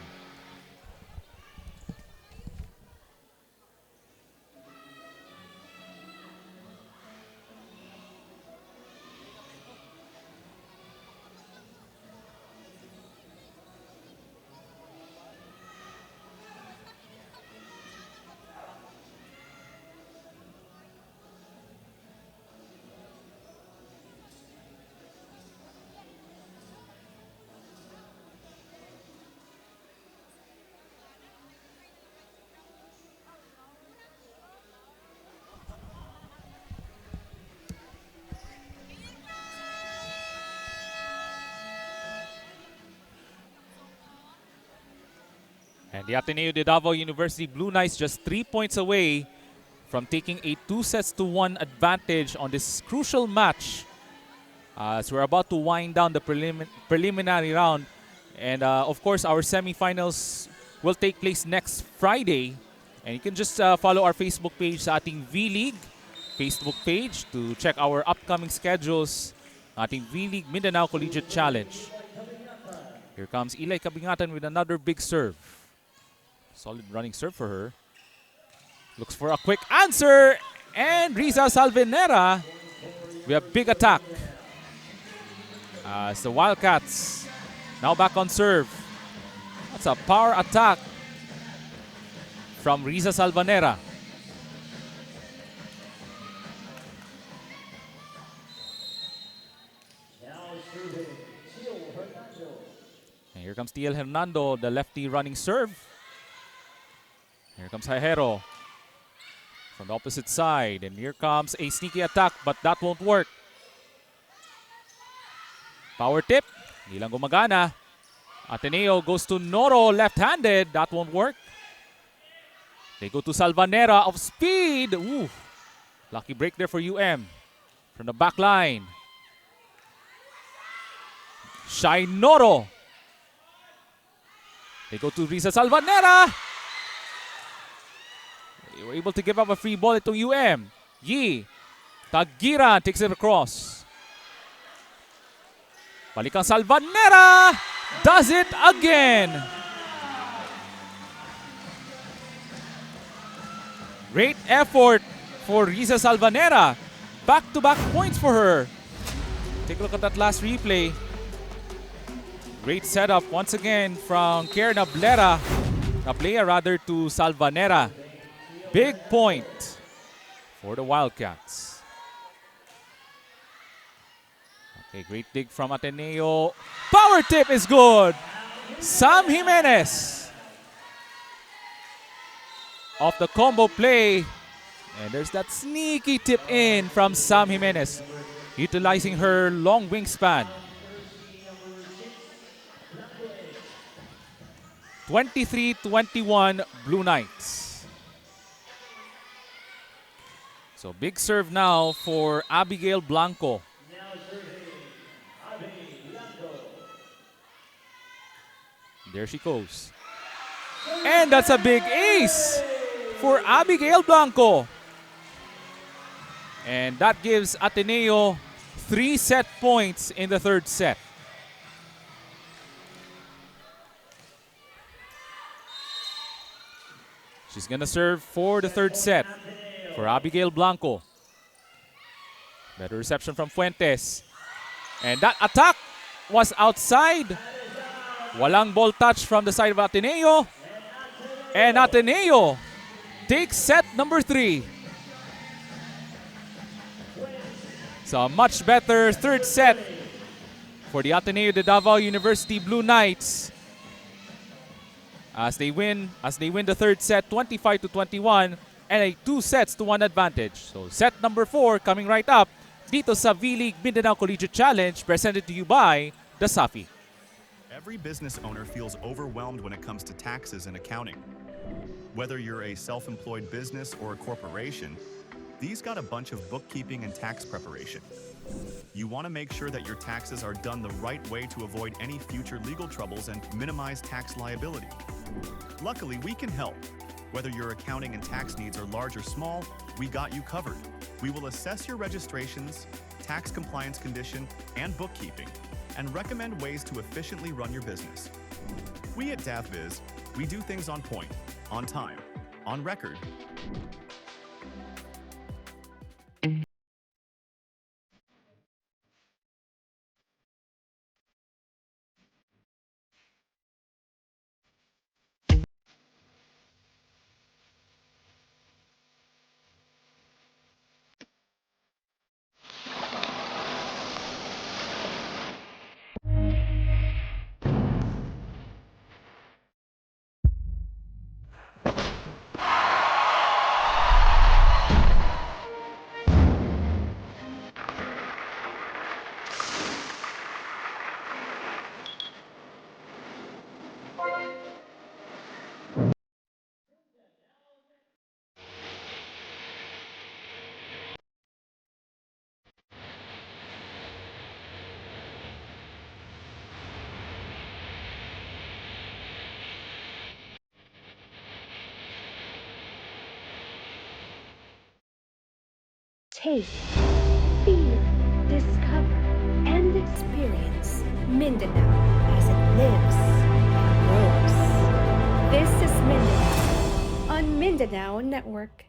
And the Ateneo de Davao University Blue Knights just 3 points away from taking a 2-1 advantage on this crucial match. As we're about to wind down the preliminary round. And of course, our semifinals will take place next Friday. And you can just follow our Facebook page sa ating V-League Facebook page to check our upcoming schedules. Ating V-League Mindanao Collegiate Challenge. Here comes Eli Cabingatan with another big serve. Solid running serve for her. Looks for a quick answer. And Riza Salvenera with a big attack. As the Wildcats now back on serve. That's a power attack from Riza Salvanera. And here comes Tiel Hernando, the lefty running serve. Here comes Hajero from the opposite side. And here comes a sneaky attack, but that won't work. Power tip. Hindi lang gumagana. Ateneo goes to Noro, left-handed. That won't work. They go to Salvanera of speed. Ooh. Lucky break there for UM. From the back line. Shai Noro. They go to Risa Salvanera. They were able to give up a free ball itong UM. Yi. Tagira takes it across. Balikang Salvanera. Does it again. Great effort for Risa Salvanera. Back-to-back points for her. Take a look at that last replay. Great setup once again from Kierna Blera. play rather to Salvanera. Big point for the Wildcats. Okay, great dig from Ateneo. Power tip is good. Sam Jimenez off the combo play. And there's that sneaky tip in from Sam Jimenez, utilizing her long wingspan. 23-21 Blue Knights. So big serve now for Abigail Blanco. There she goes. And that's a big ace for Abigail Blanco. And that gives Ateneo 3 set points in the third set. She's gonna serve for the third set for Abigail Blanco. Better reception from Fuentes. And that attack was outside. Walang ball touch from the side of Ateneo. And Ateneo takes set number 3. So a much better third set for the Ateneo de Davao University Blue Knights as they win the third set 25-21 and a 2-1 advantage. So set number 4 coming right up dito sa V-League Mindanao Collegiate Challenge, presented to you by DASAFI. Every business owner feels overwhelmed when it comes to taxes and accounting. Whether you're a self-employed business or a corporation, these got a bunch of bookkeeping and tax preparation. You want to make sure that your taxes are done the right way to avoid any future legal troubles and minimize tax liability. Luckily, we can help. Whether your accounting and tax needs are large or small, we got you covered. We will assess your registrations, tax compliance condition, and bookkeeping, and recommend ways to efficiently run your business. We at DavBiz, we do things on point, on time, on record. Taste, feel, discover, and experience Mindanao as it lives and grows. This is Mindanao on Mindanao Network.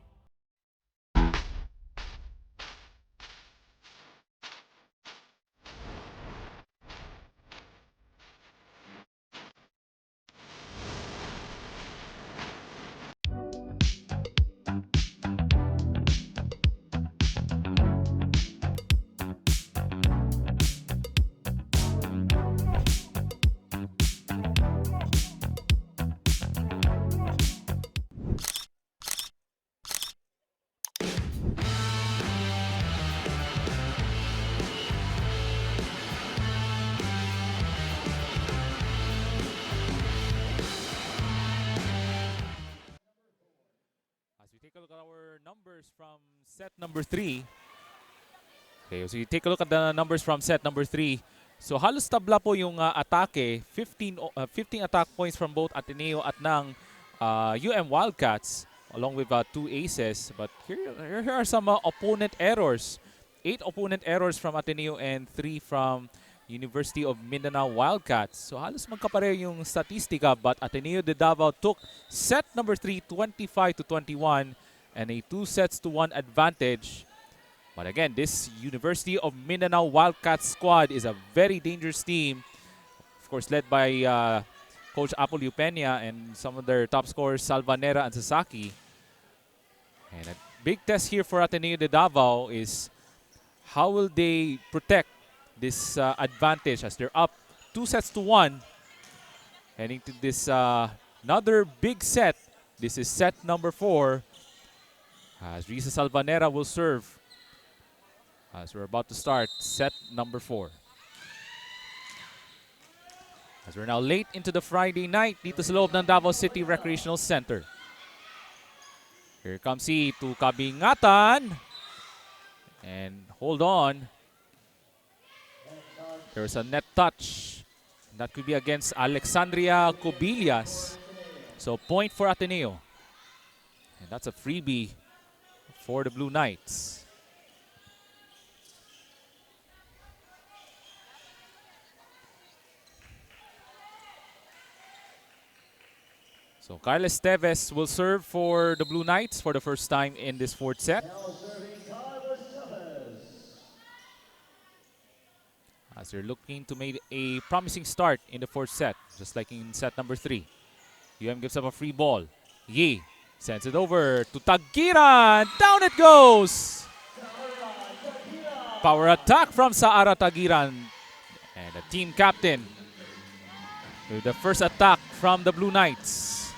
Take a look at our numbers from set number 3. Okay, so you take a look at the numbers from set number 3. So halos tabla po yung atake, 15 attack points from both Ateneo at ng UM Wildcats, along with 2 aces. But here are some opponent errors. 8 opponent errors from Ateneo and 3 from University of Mindanao Wildcats. So halos magkapareho yung statistika, but Ateneo de Davao took set number 3 25-21 and a 2-1 advantage. But again, this University of Mindanao Wildcats squad is a very dangerous team. Of course, led by Coach Apple Peña and some of their top scorers, Salvanera and Sasaki. And a big test here for Ateneo de Davao is how will they protect this advantage as they're up 2-1. Heading to this another big set. This is set number 4. As Risa Salvanera will serve as we're about to start set number 4. As we're now late into the Friday night dito sa loob ng Davao City Recreational Center. Here comes he to Kabingatan. And hold on. There's a net touch. That could be against Alexandria Cobillas. So point for Ateneo. And that's a freebie for the Blue Knights. So Carlos Teves will serve for the Blue Knights for the first time in this 4th set. As they're looking to make a promising start in the 4th set, just like in set number 3. gives up a free ball. Yi sends it over to Tagiran. Down it goes! Power attack from Saara Tagiran. And the team captain with the first attack from the Blue Knights.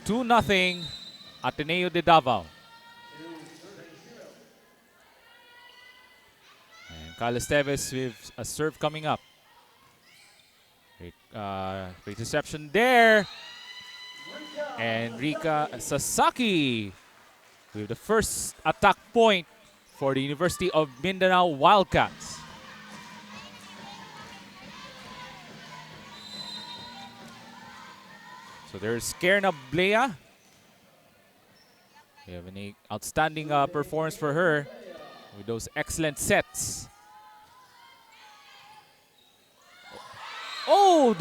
2-0 Ateneo de Davao. And Carlos Teves with a serve coming up. Great reception there. And Rika Sasaki with the first attack point for the University of Mindanao Wildcats. So there's Kierna Blea. We have an outstanding performance for her with those excellent sets. Oh,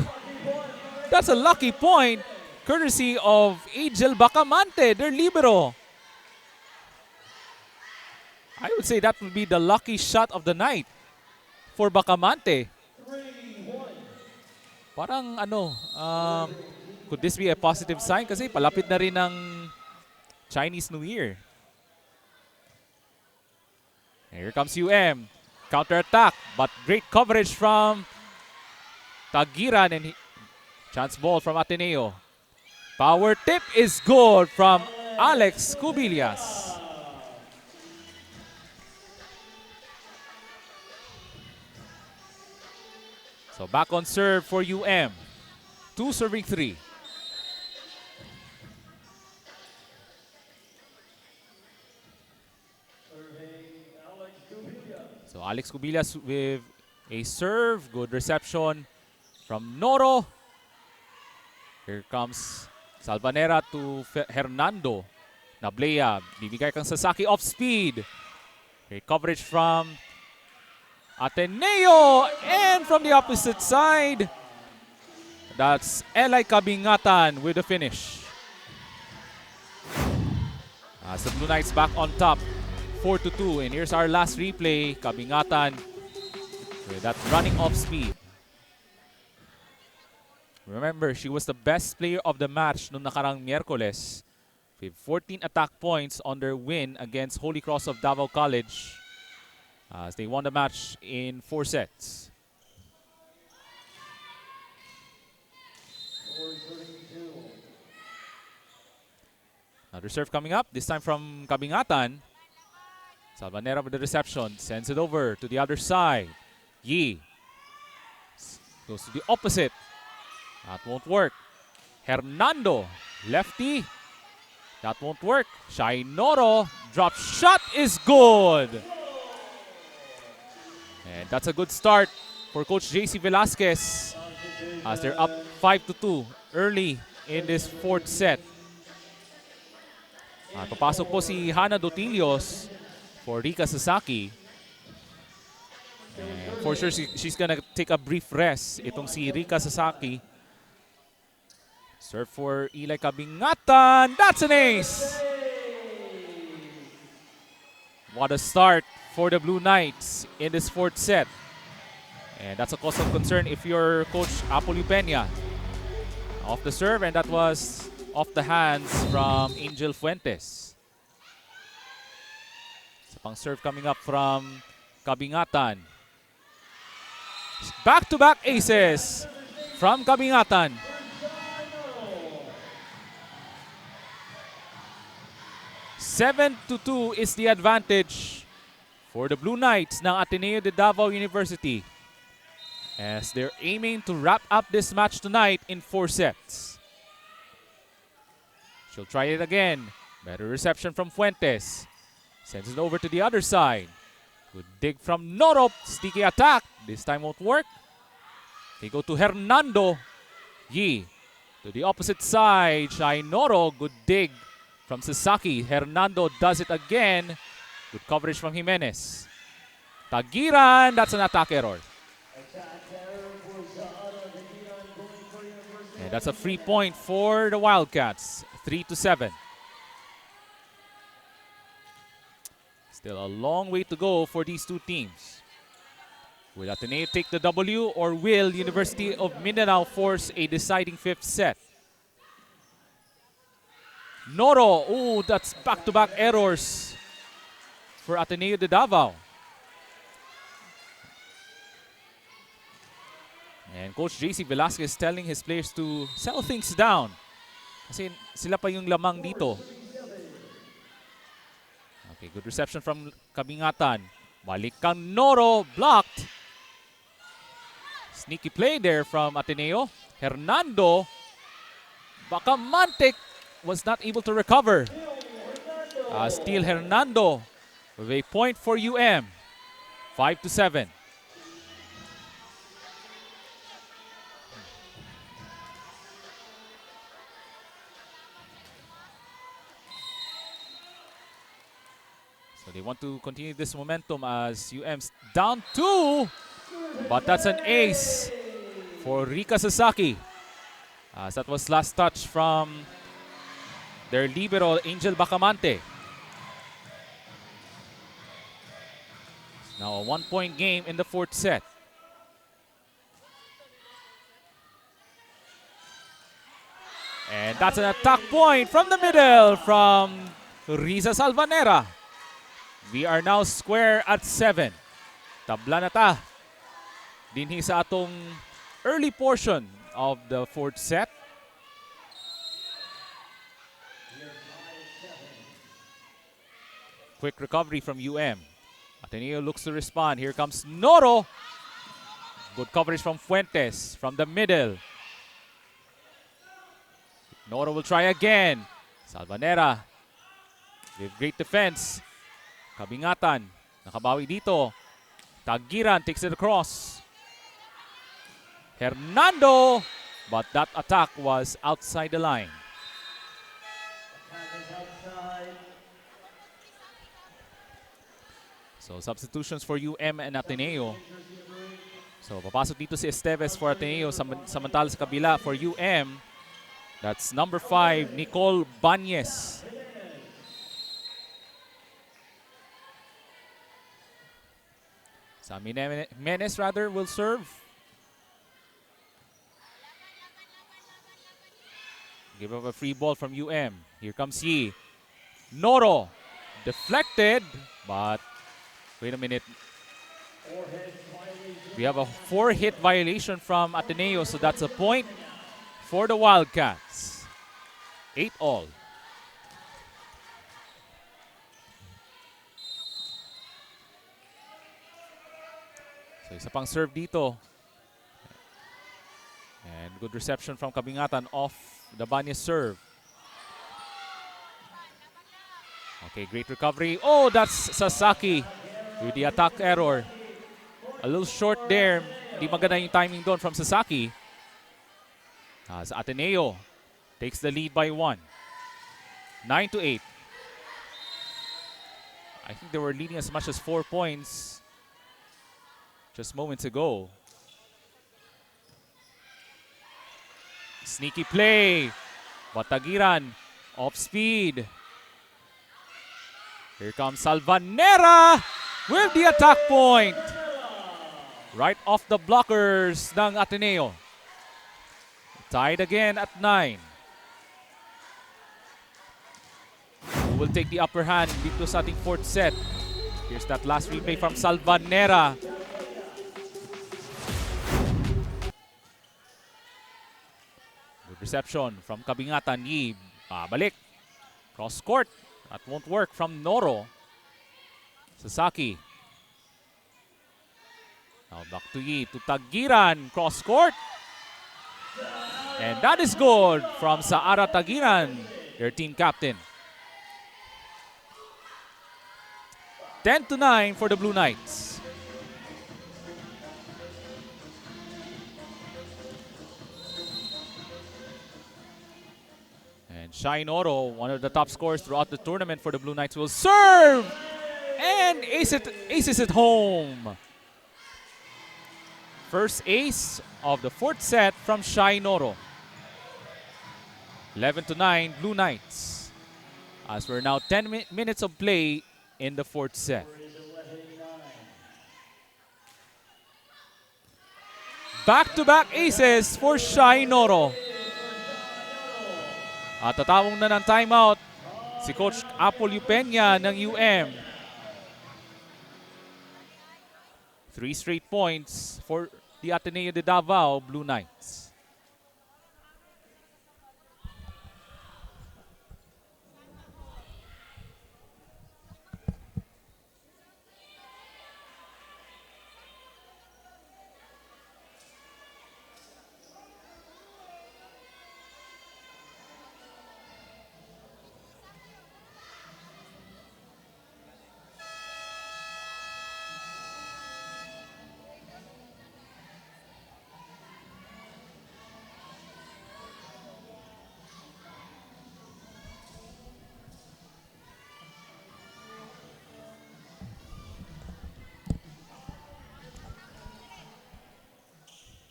that's a lucky point, courtesy of Angel Bacamante, their libero. I would say that would be the lucky shot of the night for Bacamante. Parang could this be a positive sign? Kasi palapit na rin ng Chinese New Year. Here comes UM. Counter-attack, but great coverage from Tagiran, and chance ball from Ateneo. Power tip is good from Alex Cubillas. So back on serve for UM. 2 serving 3. So Alex Cubillas with a serve. Good reception from Noro. Here comes Salvanera to Hernando. Nablea, bibigay kang Sasaki off speed. Great coverage from Ateneo. And from the opposite side, that's Eli Kabingatan with the finish. As the Blue Knights back on top, 4-2. And here's our last replay. Kabingatan with that running off speed. Remember, she was the best player of the match noong nakarang Miyerkules with 14 attack points on their win against Holy Cross of Davao College as they won the match in 4 sets. Another serve coming up, this time from Kabingatan. Salvanera with the reception, sends it over to the other side. Yi goes to the opposite. That won't work. Hernando, lefty. That won't work. Shai Noro, drop shot is good. And that's a good start for Coach JC Velasquez as they're up 5-2 early in this 4th set. Papasok po si Hana Dotilios for Rika Sasaki. And for sure, she's gonna take a brief rest. Itong si Rika Sasaki. Serve for Eli Kabingatan. That's an ace! What a start for the Blue Knights in this 4th set. And that's a cause of concern if you're Coach Apollo Peña. Off the serve, and that was off the hands from Angel Fuentes. Sa pang serve coming up from Kabingatan. Back-to-back aces from Kabingatan. Seven to 2 is the advantage for the Blue Knights ng Ateneo de Davao University, as they're aiming to wrap up this match tonight in 4 sets. She'll try it again. Better reception from Fuentes. Sends it over to the other side. Good dig from Noro. Sticky attack. This time won't work. They go to Hernando. Yi to the opposite side. Shai Noro. Good dig from Sasaki. Hernando does it again. Good coverage from Jimenez. Tagiran. That's an attack error. And that's a free point for the Wildcats. 3-7. Still a long way to go for these two teams. Will Ateneo take the W, or will University of Mindanao force a deciding 5th set? Noro. Oh, that's back-to-back errors for Ateneo de Davao. And Coach JC Velasquez telling his players to settle things down, kasi sila pa yung lamang dito. Okay, good reception from Kabingatan. Balik kang Noro, blocked. Sneaky play there from Ateneo. Hernando. Bakamantek was not able to recover. Steal Hernando with a point for UM. 5-7. So they want to continue this momentum as UM's down 2. But that's an ace for Rika Sasaki. As that was last touch from their libero, Angel Bacamante. Now a 1-point game in the 4th set. And that's an attack point from the middle from Riza Salvanera. We are now square at 7. Tabla na ta. Dinhi sa atong early portion of the 4th set. Quick recovery from UM. Ateneo looks to respond. Here comes Noro. Good coverage from Fuentes from the middle. Noro will try again. Salvanera with great defense. Kabingatan, nakabawi dito. Tagiran takes it across. Hernando, but that attack was outside the line. So substitutions for UM and Ateneo. So papasok dito si Esteves for Ateneo, samantala sa kabila for UM. That's number 5, Nicole Banyes. Sami Menes rather will serve. Give up a free ball from UM. Here comes Yi. Noro. Deflected, but wait a minute. We have a 4-hit violation from Ateneo, so that's a point for the Wildcats. 8-all. So isa pang serve dito. And good reception from Kabingatan off the Banyes serve. Okay, great recovery. Oh, that's Sasaki with the attack error. A little short there. Di maganda yung timing doon from Sasaki. As Ateneo takes the lead by 1. 9-8. I think they were leading as much as 4 points just moments ago. Sneaky play. Batagiran off speed. Here comes Salvanera with the attack point. Right off the blockers ng Ateneo. Tied again at 9. Who will take the upper hand dito sa ating fourth set? Here's that last replay from Salvanera. Good reception from Kabingatan. Yi, balik. Cross court. That won't work from Noro. Sasaki. Now back to Yi, to Tagiran. Cross court. And that is good from Saara Tagiran, their team captain. 10-9 for the Blue Knights. And Shine Oro, one of the top scorers throughout the tournament for the Blue Knights, will serve and aces it home. First ace of the fourth set from Shine Oro. 11-9 Blue Knights. As we're now 10 minutes of play in the fourth set. Back-to-back aces for Shine Oro. At tatawag na ng timeout si Coach Apollo Peña ng UM. 3 straight points for the Ateneo de Davao Blue Knights.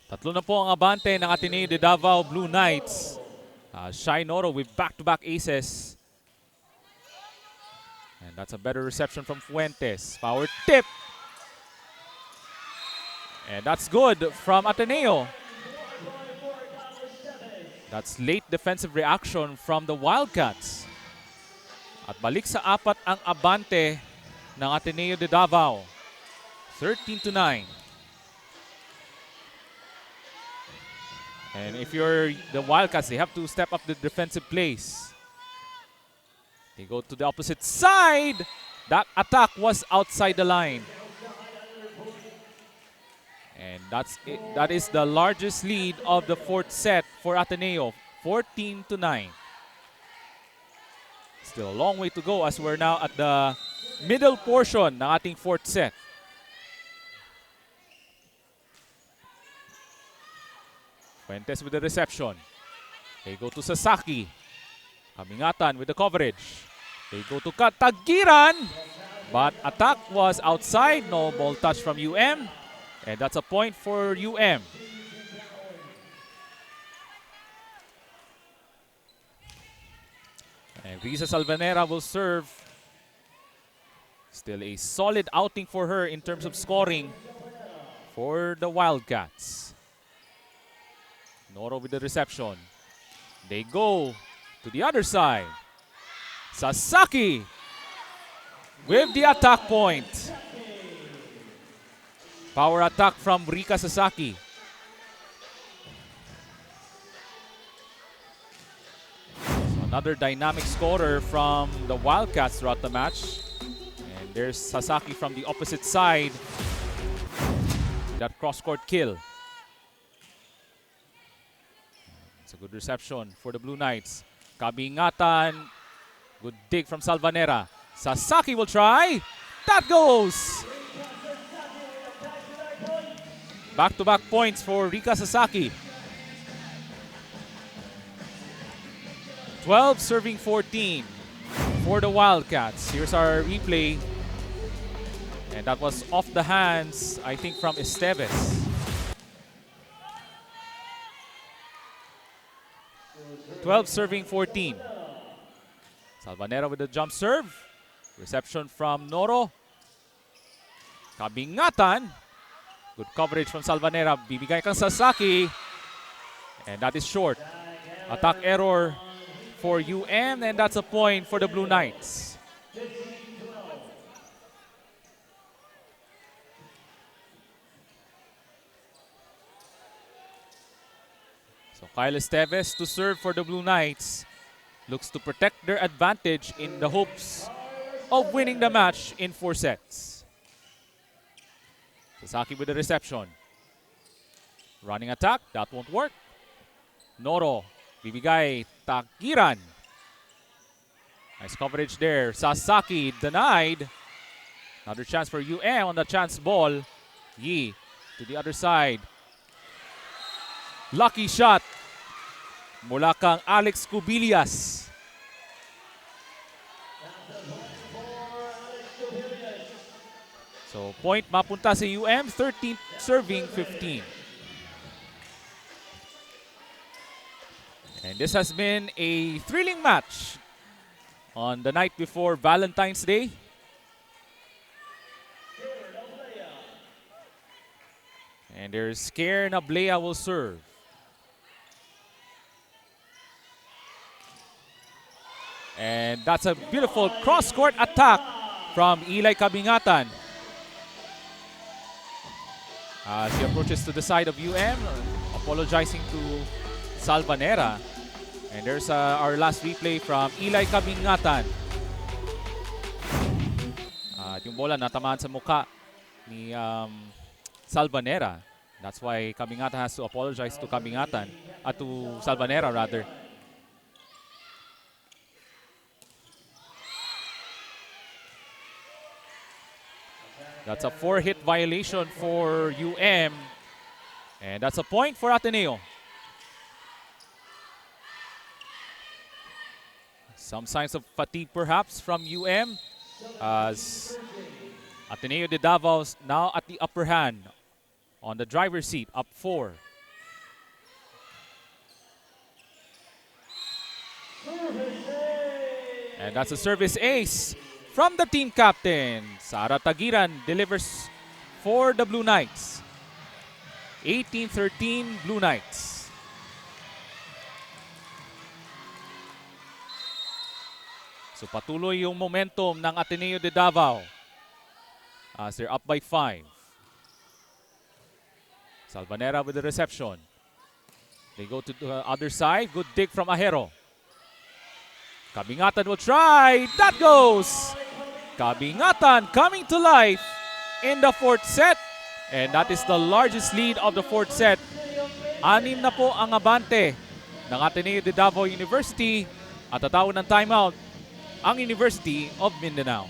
Tatlo na po ang abante ng Ateneo de Davao Blue Knights. Shine Oro with back-to-back aces. And that's a better reception from Fuentes. Power tip. And that's good from Ateneo. That's late defensive reaction from the Wildcats. At balik sa apat ang abante ng Ateneo de Davao. 13-9. And if you're the Wildcats, they have to step up the defensive plays. They go to the opposite side. That attack was outside the line. And that's it. That is the largest lead of the fourth set for Ateneo, 14-9. Still a long way to go as we're now at the middle portion ng ating fourth set. Fuentes with the reception. They go to Sasaki. Kabingatan with the coverage. They go to Tagiran. But attack was outside. No ball touch from UM. And that's a point for UM. And Risa Salvanera will serve. Still a solid outing for her in terms of scoring for the Wildcats. Noro with the reception. They go to the other side. Sasaki with the attack point. Power attack from Rika Sasaki. So another dynamic scorer from the Wildcats throughout the match. And there's Sasaki from the opposite side. That cross-court kill. A good reception for the Blue Knights. Kabingatan. Good dig from Salvanera. Sasaki will try. That goes. Back-to-back points for Rika Sasaki. 12 serving 14 for the Wildcats. Here's our replay. And that was off the hands, I think, from Esteves. 12 serving 14. Salvanera with the jump serve. Reception from Noro. Kabingatan. Good coverage from Salvanera. Bibigay kang Sasaki. And that is short. Attack error for UM, and that's a point for the Blue Knights. So Kyle Esteves to serve for the Blue Knights. Looks to protect their advantage in the hopes of winning the match in 4 sets. Sasaki with the reception. Running attack, that won't work. Noro, bibigay, Tagiran. Nice coverage there. Sasaki denied. Another chance for UM on the chance ball. Yi to the other side. Lucky shot mula kang Alex Cubillas. So point mapunta sa UM, 13 serving 15. And this has been a thrilling match on the night before Valentine's Day. And there's Scare Nablea will serve. And that's a beautiful cross-court attack from Eli Kabingatan. She approaches to the side of UM, apologizing to Salvanera. And there's our last replay from Eli Kabingatan. Yung bola natamaan sa mukha ni Salvanera. That's why Kabingatan has to apologize to to Salvanera rather. That's a 4-hit violation for UM. And that's a point for Ateneo. Some signs of fatigue perhaps from UM as Ateneo de Davao now at the upper hand on the driver's seat, up 4. And that's a service ace from the team captain. Sara Tagiran delivers for the Blue Knights. 18-13 Blue Knights. So patuloy yung momentum ng Ateneo de Davao as they're up by 5. Salvanera with the reception. They go to the other side. Good dig from Ahero. Kabingatan will try. That goes. Kabingatan coming to life in the 4th set. And that is the largest lead of the 4th set. 6 na po ang abante ng Ateneo de Davao University at tatawag ng timeout ang University of Mindanao.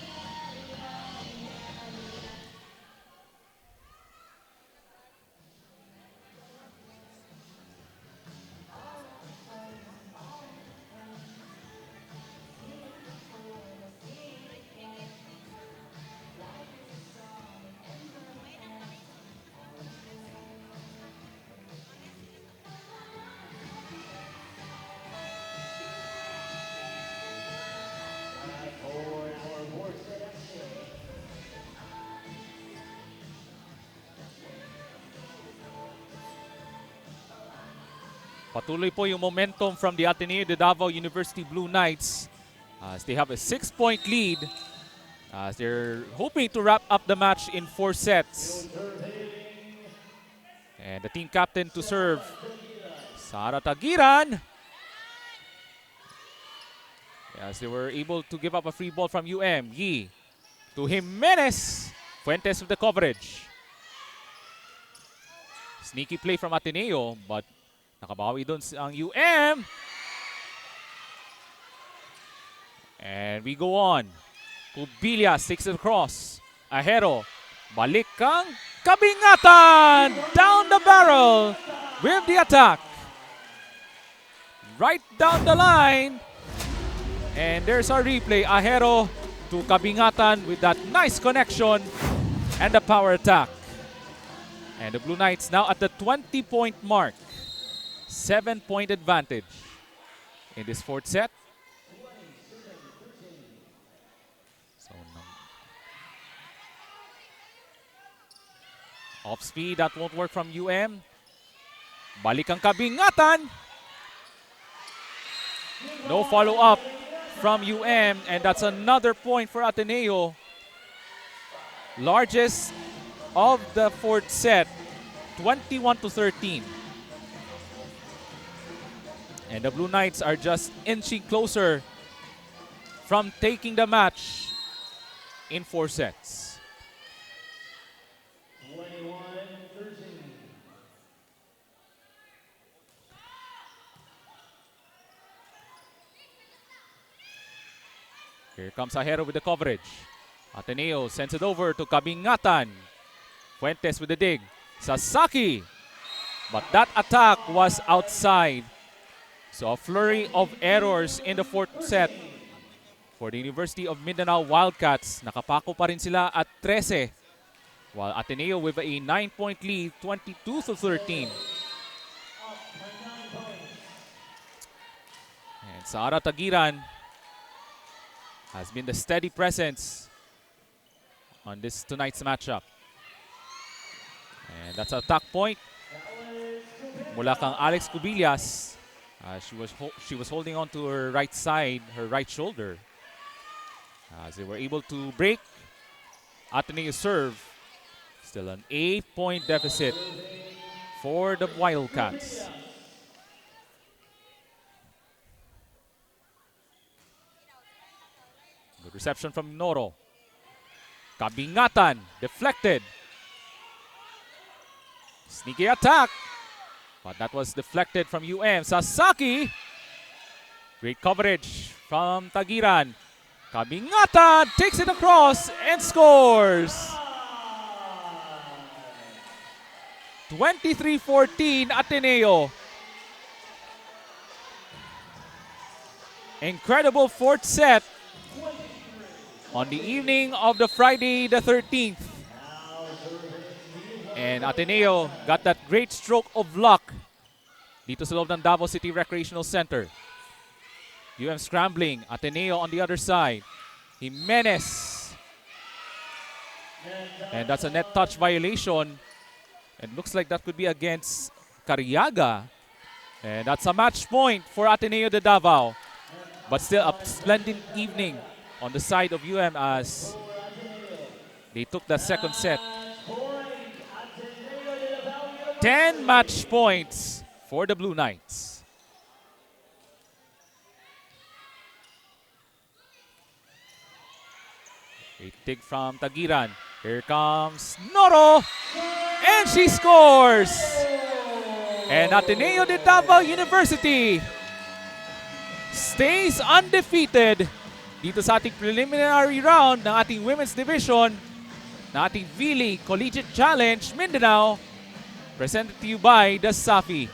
Patuloy po yung momentum from the Ateneo de Davao University Blue Knights as they have a 6-point lead as they're hoping to wrap up the match in 4 sets. And the team captain to serve, Sara Tagiran. As they were able to give up a free ball from UM. Yi to Jimenez. Fuentes with the coverage. Sneaky play from Ateneo, but nakabawi doon ang UM. And we go on. Cubillas takes it across. Ahero. Balik kang Kabingatan. Down the barrel with the attack. Right down the line. And there's our replay. Ahero to Kabingatan with that nice connection and the power attack. And the Blue Knights now at the 20-point mark. 7-point advantage in this 4th set. Off speed, that won't work from UM. Balik ang kabingatan. No follow-up from UM, and that's another point for Ateneo. Largest of the fourth set, 21-13. And the Blue Knights are just inching closer from taking the match in 4 sets. Here comes Ajero with the coverage. Ateneo sends it over to Kabingatan. Fuentes with the dig. Sasaki. But that attack was outside. So a flurry of errors in the 4th set for the University of Mindanao Wildcats. Nakapako pa rin sila at 13. While Ateneo with a 9-point lead, 22-13. And Sara Tagiran has been the steady presence on this tonight's matchup. And that's an attack point mula kang Alex Cubillas. She was holding on to her right side, her right shoulder. As they were able to break Ateneo's serve. Still an 8-point deficit for the Wildcats. Good reception from Noro. Kabingatan, deflected. Sneaky attack. But that was deflected from UM. Sasaki. Great coverage from Tagiran. Kabingatan takes it across and scores. 23-14 Ateneo. Incredible 4th set on the evening of the Friday the 13th. And Ateneo got that great stroke of luck dito sa loob ng Davao City Recreational Center. UM scrambling, Ateneo on the other side. Jimenez. And that's a net touch violation. And looks like that could be against Cariaga. And that's a match point for Ateneo de Davao. But still a splendid evening on the side of UM as they took the second set. 10 match points for the Blue Knights. A dig from Tagiran. Here comes Noro. And she scores! And Ateneo de Davao University stays undefeated dito sa ating preliminary round ng ating women's division na ating V-League Collegiate Challenge Mindanao, presented to you by DASAFI.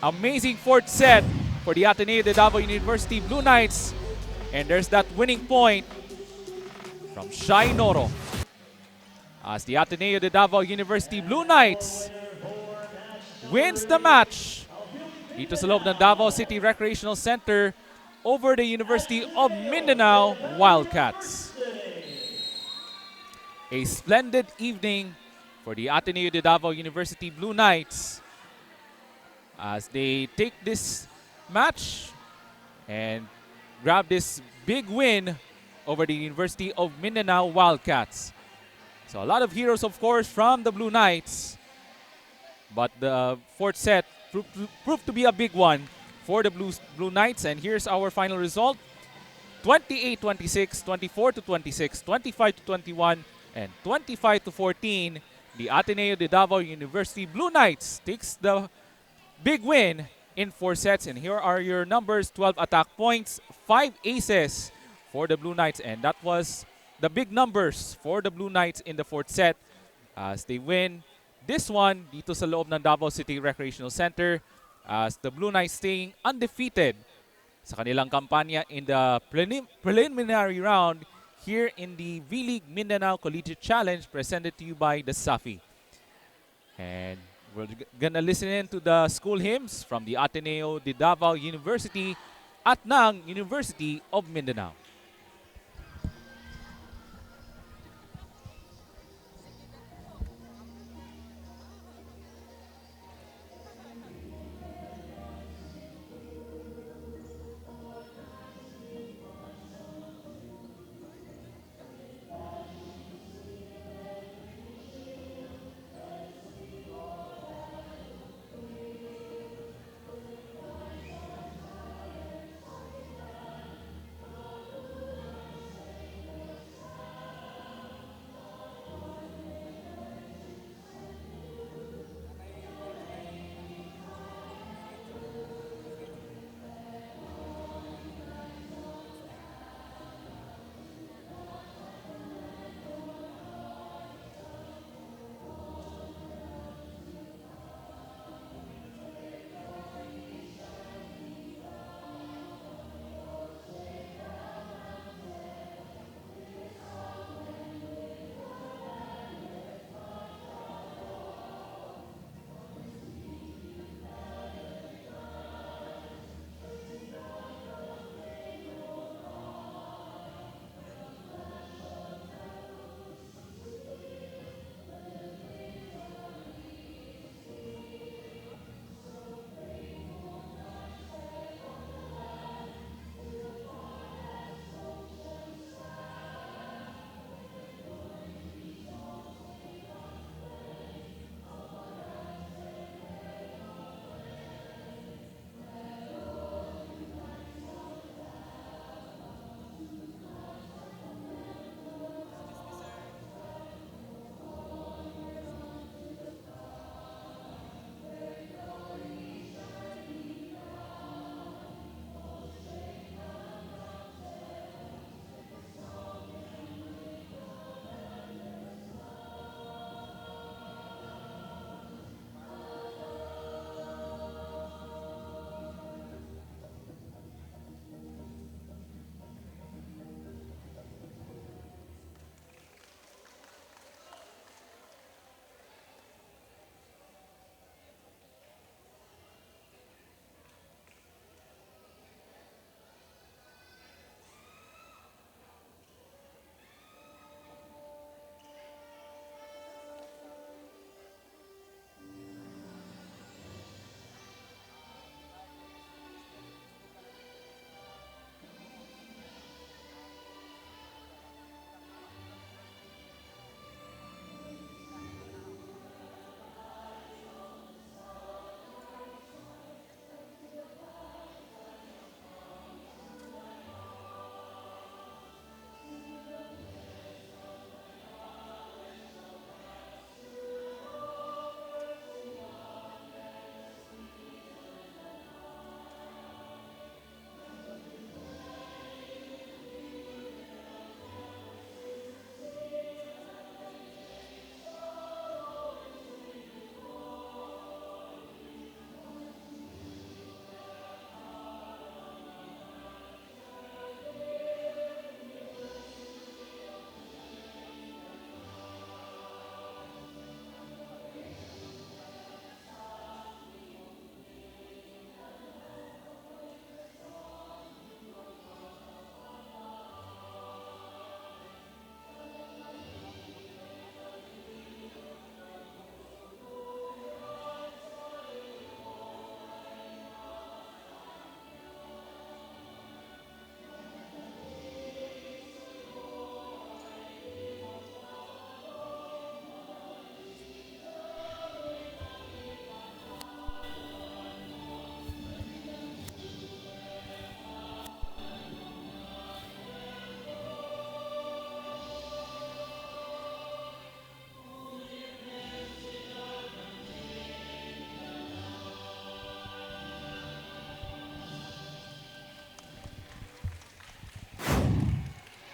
Amazing 4th set for the Ateneo de Davao University Blue Knights. And there's that winning point from Shai Noro. As the Ateneo de Davao University Blue Knights wins the match dito sa loob ng Davao City Recreational Center over the University of Mindanao Wildcats. A splendid evening for the Ateneo de Davao University Blue Knights as they take this match and grab this big win over the University of Mindanao Wildcats. So a lot of heroes, of course, from the Blue Knights. But the 4th set proved to be a big one for the Blue Knights. And here's our final result. 28-26, 24-26, 25-21, and 25-14. The Ateneo de Davao University Blue Knights takes the big win in 4 sets. And here are your numbers: 12 attack points, 5 aces for the Blue Knights. And that was the big numbers for the Blue Knights in the 4th set as they win this one dito sa loob ng Davao City Recreational Center, as the Blue Knights staying undefeated sa kanilang kampanya in the preliminary round here in the V-League Mindanao Collegiate Challenge, presented to you by DASAFI. And we're gonna listen in to the school hymns from the Ateneo de Davao University at ng University of Mindanao.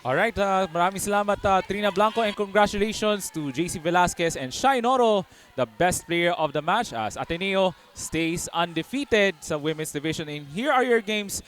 Alright, maraming salamat Trina Blanco, and congratulations to JC Velasquez and Shai Noro, the best player of the match, as Ateneo stays undefeated sa women's division. And here are your games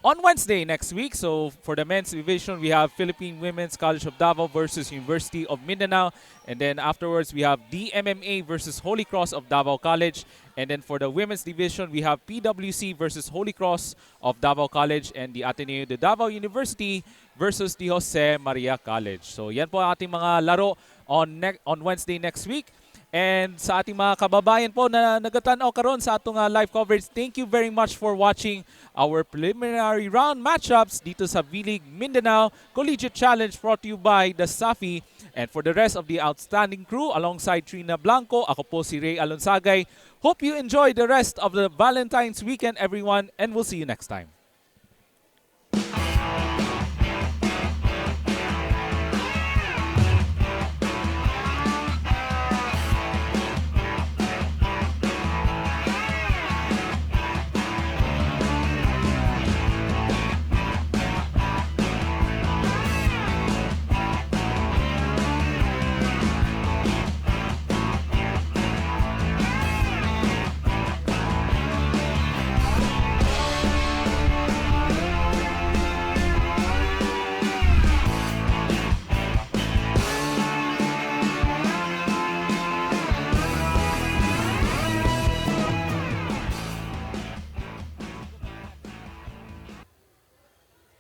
on Wednesday next week. So for the men's division, we have Philippine Women's College of Davao versus University of Mindanao. And then afterwards, we have DMMA versus Holy Cross of Davao College. And then for the women's division, we have PWC versus Holy Cross of Davao College and the Ateneo de Davao University versus the Jose Maria College. So yan po ang ating mga laro on Wednesday next week. And sa ating mga kababayan po na nagatanaw karon sa atong live coverage, thank you very much for watching our preliminary round matchups dito sa V-League Mindanao Collegiate Challenge, brought to you by DASAFI. And for the rest of the outstanding crew, alongside Trina Blanco, ako po si Ray Alonsagay. Hope you enjoy the rest of the Valentine's weekend, everyone, and we'll see you next time.